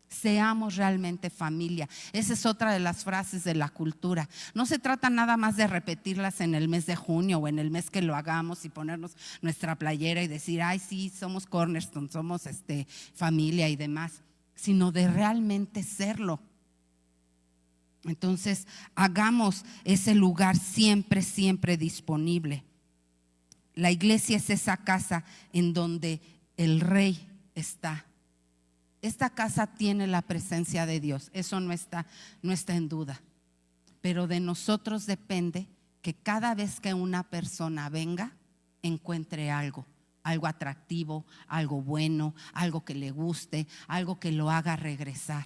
[SPEAKER 1] Seamos realmente familia. Esa es otra de las frases de la cultura. No se trata nada más de repetirlas en el mes de junio o en el mes que lo hagamos y ponernos nuestra playera y decir, ay, sí, somos Cornerstone, somos familia y demás, sino de realmente serlo. Entonces, hagamos ese lugar siempre, siempre disponible. La iglesia es esa casa en donde el rey está. Esta casa tiene la presencia de Dios, eso no está en duda. Pero de nosotros depende que cada vez que una persona venga, encuentre algo atractivo, algo bueno, algo que le guste, algo que lo haga regresar.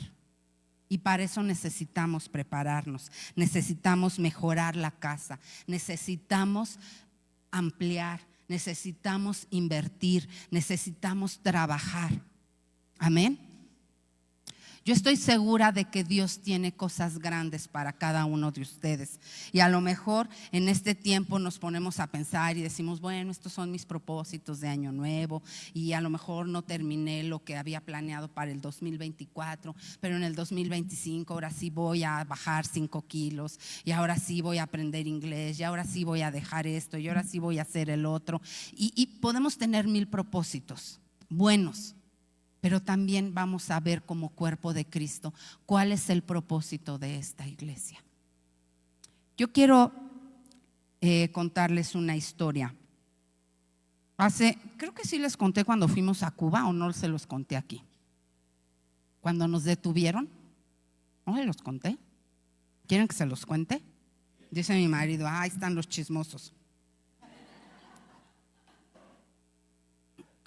[SPEAKER 1] Y para eso necesitamos prepararnos, necesitamos mejorar la casa, necesitamos ampliar, necesitamos invertir, necesitamos trabajar. Amén. Yo estoy segura de que Dios tiene cosas grandes para cada uno de ustedes. Y a lo mejor en este tiempo nos ponemos a pensar y decimos, bueno, estos son mis propósitos de año nuevo y a lo mejor no terminé lo que había planeado para el 2024, pero en el 2025 ahora sí voy a bajar 5 kilos y ahora sí voy a aprender inglés y ahora sí voy a dejar esto y ahora sí voy a hacer el otro. Y podemos tener 1000 propósitos buenos. pero también vamos a ver como cuerpo de Cristo cuál es el propósito de esta iglesia. Yo quiero contarles una historia. Creo que sí les conté cuando fuimos a Cuba, o no se los conté aquí. Cuando nos detuvieron, no se los conté. ¿Quieren que se los cuente? Dice mi marido, ahí están los chismosos.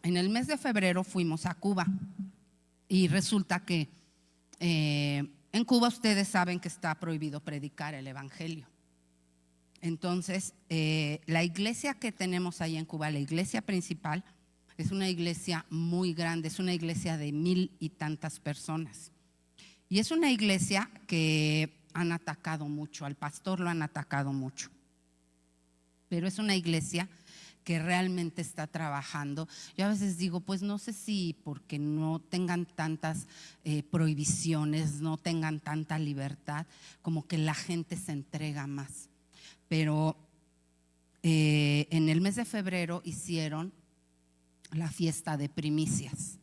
[SPEAKER 1] En el mes de febrero fuimos a Cuba y resulta que en Cuba ustedes saben que está prohibido predicar el evangelio. Entonces, la iglesia que tenemos ahí en Cuba, la iglesia principal, es una iglesia muy grande, es una iglesia de 1000 y tantas personas. Y es una iglesia que han atacado mucho, al pastor lo han atacado mucho. Pero es una iglesia que realmente está trabajando. Yo a veces digo, pues no sé si porque no tengan tantas prohibiciones, no tengan tanta libertad, como que la gente se entrega más. Pero en el mes de febrero hicieron la fiesta de primicias.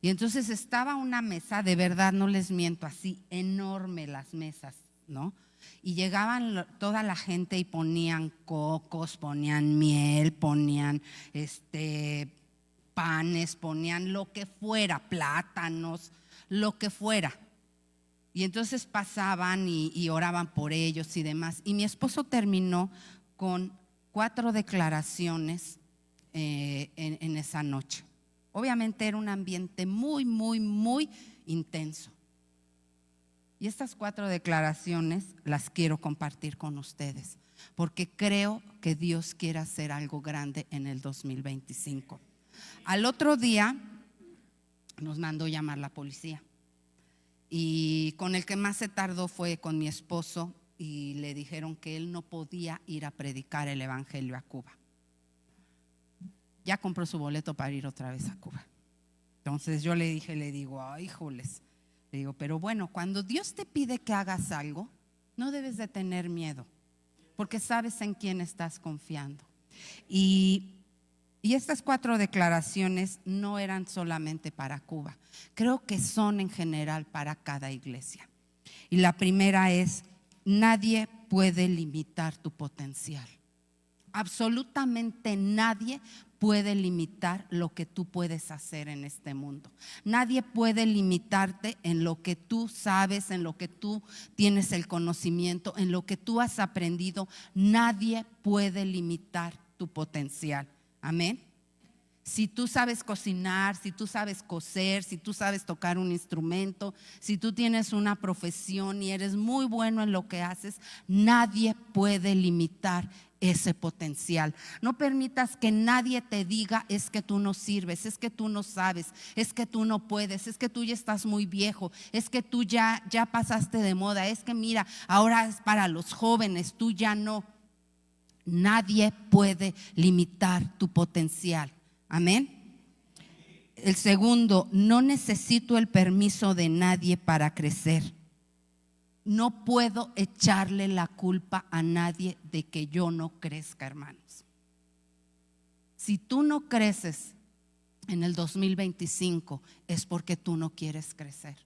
[SPEAKER 1] Y entonces estaba una mesa, de verdad no les miento, así enorme las mesas, ¿no? Y llegaban toda la gente y ponían cocos, ponían miel, ponían panes, ponían lo que fuera, plátanos, lo que fuera. Y entonces pasaban y oraban por ellos y demás. Y mi esposo terminó con 4 declaraciones en esa noche. Obviamente era un ambiente muy, muy, muy intenso. Y estas 4 declaraciones las quiero compartir con ustedes, porque creo que Dios quiere hacer algo grande en el 2025. Al otro día nos mandó llamar la policía. Y con el que más se tardó fue con mi esposo, y le dijeron que él no podía ir a predicar el evangelio a Cuba. Ya compró su boleto para ir otra vez a Cuba. Entonces yo le digo, ay, híjoles. Le digo, pero bueno, cuando Dios te pide que hagas algo, no debes de tener miedo, porque sabes en quién estás confiando. Y estas 4 declaraciones no eran solamente para Cuba, creo que son en general para cada iglesia. Y la primera es: nadie puede limitar tu potencial. Absolutamente nadie puede limitar lo que tú puedes hacer en este mundo. Nadie puede limitarte en lo que tú sabes, en lo que tú tienes el conocimiento, en lo que tú has aprendido. Nadie puede limitar tu potencial. Amén. Si tú sabes cocinar, si tú sabes coser, si tú sabes tocar un instrumento, si tú tienes una profesión y eres muy bueno en lo que haces, nadie puede limitar ese potencial. No permitas que nadie te diga: es que tú no sirves, es que tú no sabes, es que tú no puedes, es que tú ya estás muy viejo, es que tú ya pasaste de moda, es que mira, ahora es para los jóvenes, tú ya no. Nadie puede limitar tu potencial. Amén. El segundo: no necesito el permiso de nadie para crecer. No puedo echarle la culpa a nadie de que yo no crezca, hermanos. Si tú no creces en el 2025, es porque tú no quieres crecer.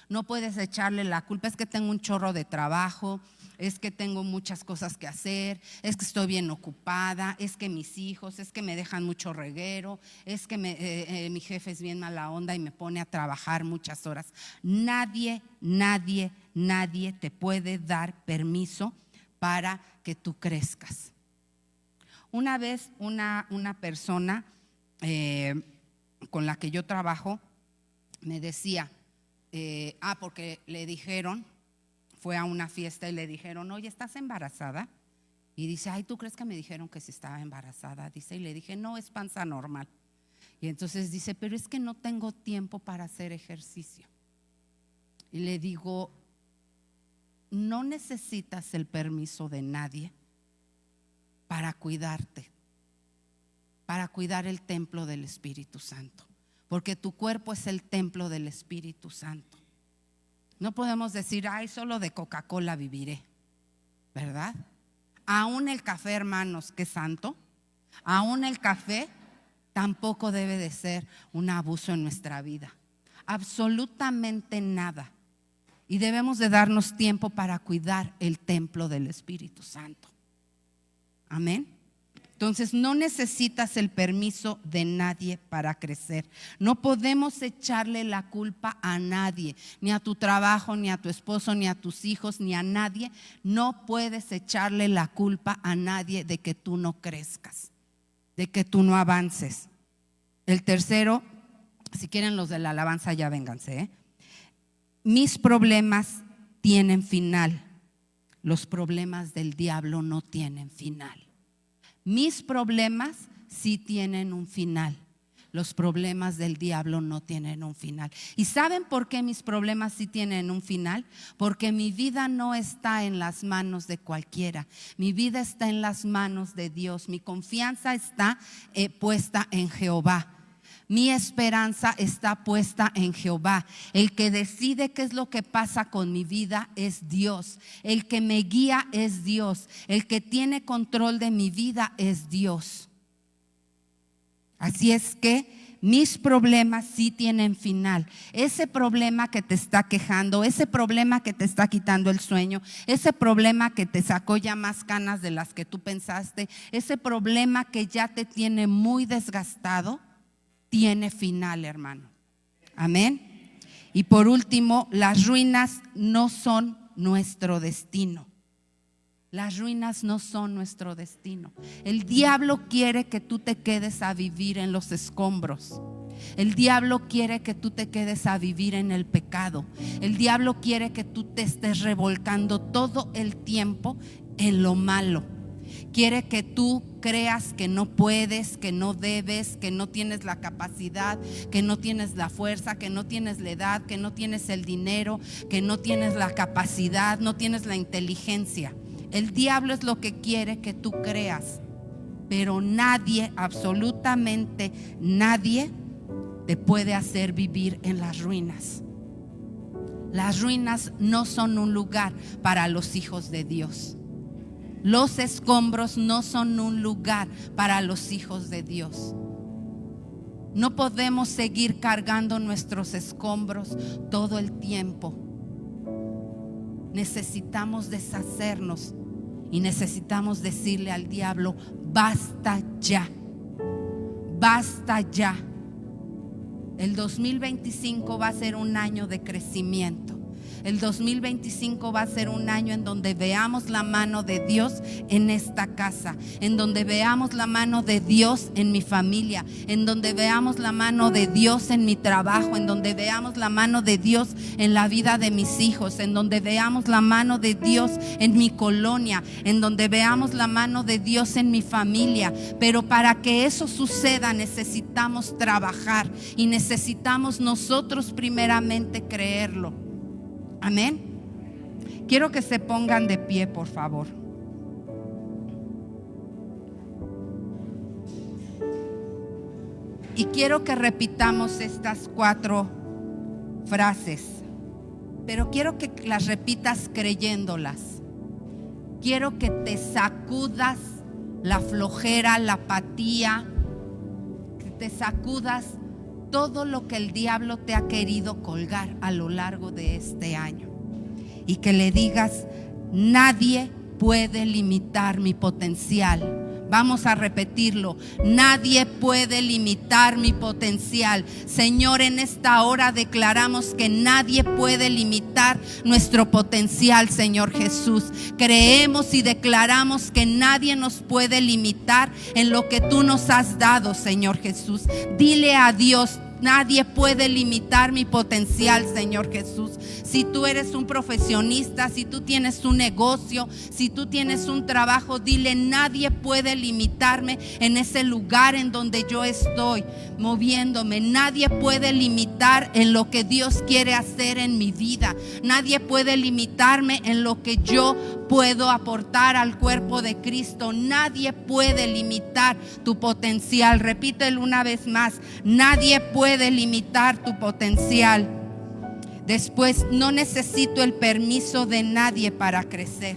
[SPEAKER 1] No puedes echarle la culpa: es que tengo un chorro de trabajo, es que tengo muchas cosas que hacer, es que estoy bien ocupada, es que mis hijos, es que me dejan mucho reguero, es que mi jefe es bien mala onda y me pone a trabajar muchas horas. Nadie te puede dar permiso para que tú crezcas. Una vez una persona con la que yo trabajo me decía, porque le dijeron, fue a una fiesta y le dijeron: oye, ¿estás embarazada? Y dice: ay, ¿tú crees que me dijeron que si estaba embarazada? Dice, y le dije: no, es panza normal. Y entonces dice: pero es que no tengo tiempo para hacer ejercicio. Y le digo: no necesitas el permiso de nadie para cuidarte, para cuidar el templo del Espíritu Santo, porque tu cuerpo es el templo del Espíritu Santo. No podemos decir: ay, solo de Coca-Cola viviré, ¿verdad? Aún el café, hermanos, que es santo, aún el café tampoco debe de ser un abuso en nuestra vida. Absolutamente nada. Y debemos de darnos tiempo para cuidar el templo del Espíritu Santo. Amén. Entonces no necesitas el permiso de nadie para crecer. No podemos echarle la culpa a nadie, ni a tu trabajo, ni a tu esposo, ni a tus hijos, ni a nadie. No puedes echarle la culpa a nadie de que tú no crezcas, de que tú no avances. El tercero, si quieren los de la alabanza ya vénganse, Mis problemas tienen final. Los problemas del diablo no tienen final. Mis problemas sí tienen un final. Los problemas del diablo no tienen un final. ¿Y saben por qué mis problemas sí tienen un final? Porque mi vida no está en las manos de cualquiera. Mi vida está en las manos de Dios. Mi confianza está puesta en Jehová. Mi esperanza está puesta en Jehová. El que decide qué es lo que pasa con mi vida es Dios. El que me guía es Dios. El que tiene control de mi vida es Dios. Así es que mis problemas sí tienen final. Ese problema que te está quejando, ese problema que te está quitando el sueño, ese problema que te sacó ya más canas de las que tú pensaste, ese problema que ya te tiene muy desgastado, tiene final, hermano. Amén. Y por último, las ruinas no son nuestro destino. Las ruinas no son nuestro destino. El diablo quiere que tú te quedes a vivir en los escombros. El diablo quiere que tú te quedes a vivir en el pecado. El diablo quiere que tú te estés revolcando todo el tiempo en lo malo. Quiere que tú creas que no puedes, que no debes, que no tienes la capacidad, que no tienes la fuerza, que no tienes la edad, que no tienes el dinero, que no tienes la capacidad, no tienes la inteligencia. El diablo es lo que quiere que tú creas, pero nadie, absolutamente nadie, te puede hacer vivir en las ruinas. Las ruinas no son un lugar para los hijos de Dios. Los escombros no son un lugar para los hijos de Dios. No podemos seguir cargando nuestros escombros todo el tiempo. Necesitamos deshacernos y necesitamos decirle al diablo: basta ya, basta ya. El 2025 va a ser un año de crecimiento. El 2025 va a ser un año en donde veamos la mano de Dios en esta casa, en donde veamos la mano de Dios en mi familia, en donde veamos la mano de Dios en mi trabajo, en donde veamos la mano de Dios en la vida de mis hijos, en donde veamos la mano de Dios en mi colonia, en donde veamos la mano de Dios en mi familia. Pero para que eso suceda necesitamos trabajar y necesitamos nosotros primeramente creerlo. Amén. Quiero que se pongan de pie, por favor. Y quiero que repitamos estas 4 frases, pero quiero que las repitas creyéndolas. Quiero que te sacudas la flojera, la apatía, que te sacudas todo lo que el diablo te ha querido colgar a lo largo de este año, y que le digas: nadie puede limitar mi potencial. Vamos a repetirlo: nadie puede limitar mi potencial. Señor, en esta hora declaramos que nadie puede limitar nuestro potencial, Señor Jesús. Creemos y declaramos que nadie nos puede limitar en lo que tú nos has dado, Señor Jesús. Dile a Dios: nadie puede limitar mi potencial, Señor Jesús. Si tú eres un profesionista, si tú tienes un negocio, si tú tienes un trabajo, dile: nadie puede limitarme en ese lugar en donde yo estoy moviéndome. Nadie puede limitar en lo que Dios quiere hacer en mi vida. Nadie puede limitarme en lo que yo puedo aportar al cuerpo de Cristo. Nadie puede limitar tu potencial. Repítelo una vez más: nadie puede limitar tu potencial. Después, no necesito el permiso de nadie para crecer.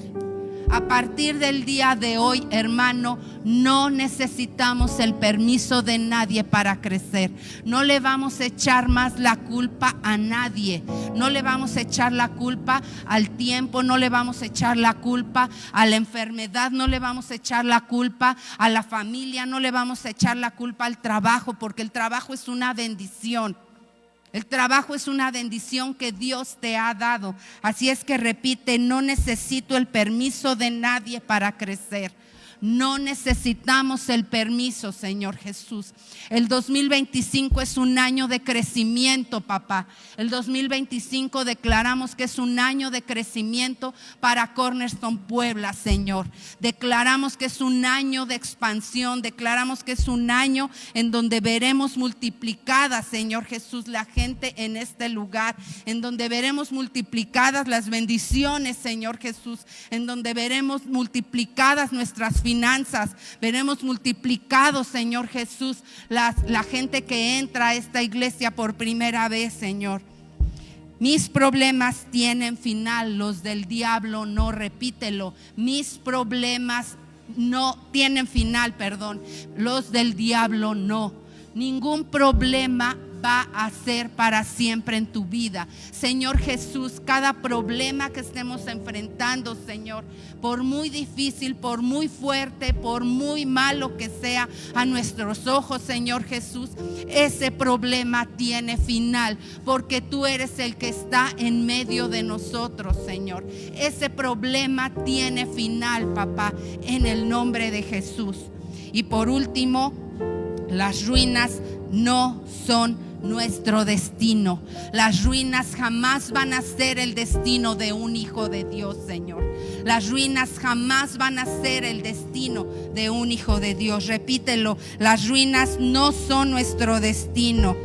[SPEAKER 1] A partir del día de hoy, hermano, no necesitamos el permiso de nadie para crecer. No le vamos a echar más la culpa a nadie. No le vamos a echar la culpa al tiempo, no le vamos a echar la culpa a la enfermedad, no le vamos a echar la culpa a la familia, no le vamos a echar la culpa al trabajo, porque el trabajo es una bendición. El trabajo es una bendición que Dios te ha dado. Así es que repite: no necesito el permiso de nadie para crecer. No necesitamos el permiso, Señor Jesús. El 2025 es un año de crecimiento, papá. El 2025 declaramos que es un año de crecimiento para Cornerstone Puebla, Señor. Declaramos que es un año de expansión. Declaramos que es un año en donde veremos multiplicada, Señor Jesús, la gente en este lugar. En donde veremos multiplicadas las bendiciones, Señor Jesús. En donde veremos multiplicadas nuestras finanzas, veremos multiplicados, Señor Jesús, la gente que entra a esta iglesia por primera vez, Señor. Mis problemas tienen final, los del diablo no, repítelo. Mis problemas no tienen final, los del diablo no. Ningún problema va a ser para siempre en tu vida, Señor Jesús. Cada problema que estemos enfrentando, Señor, por muy difícil, por muy fuerte, por muy malo que sea a nuestros ojos, Señor Jesús, ese problema tiene final, porque tú eres el que está en medio de nosotros, Señor. Ese problema tiene final, papá, en el nombre de Jesús. Y por último, las ruinas no son nuestro destino. Las ruinas jamás van a ser el destino de un hijo de Dios, Señor. Las ruinas jamás van a ser el destino de un hijo de Dios. Repítelo: las ruinas no son nuestro destino.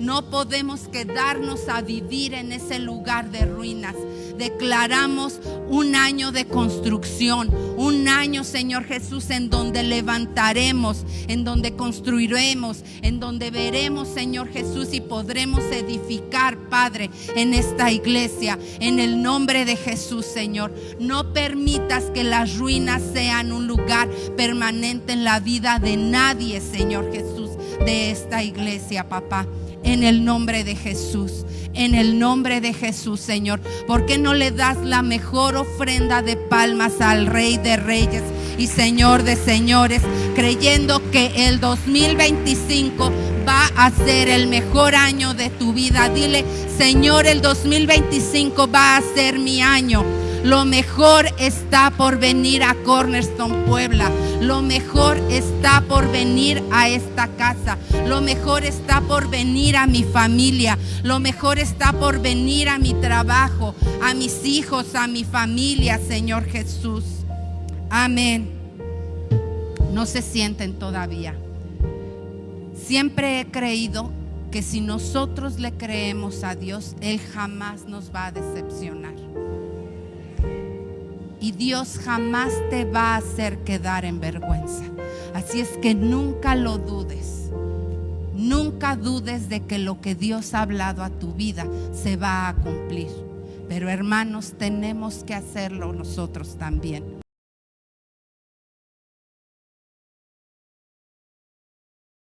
[SPEAKER 1] No podemos quedarnos a vivir en ese lugar de ruinas. Declaramos un año de construcción, un año, Señor Jesús, en donde levantaremos, en donde construiremos, en donde veremos, Señor Jesús, y podremos edificar, Padre, en esta iglesia, en el nombre de Jesús, Señor. No permitas que las ruinas sean un lugar permanente en la vida de nadie, Señor Jesús, de esta iglesia, papá. En el nombre de Jesús, en el nombre de Jesús, Señor. ¿Por qué no le das la mejor ofrenda de palmas al Rey de Reyes y Señor de Señores, creyendo que el 2025 va a ser el mejor año de tu vida? Dile: Señor, el 2025 va a ser mi año. Lo mejor está por venir a Cornerstone Puebla. Lo mejor está por venir a esta casa. Lo mejor está por venir a mi familia. Lo mejor está por venir a mi trabajo, a mis hijos, a mi familia, Señor Jesús. Amén. No se sienten todavía. Siempre he creído que si nosotros le creemos a Dios, Él jamás nos va a decepcionar. Y Dios jamás te va a hacer quedar en vergüenza. Así es que nunca lo dudes. Nunca dudes de que lo que Dios ha hablado a tu vida se va a cumplir. Pero hermanos, tenemos que hacerlo nosotros también.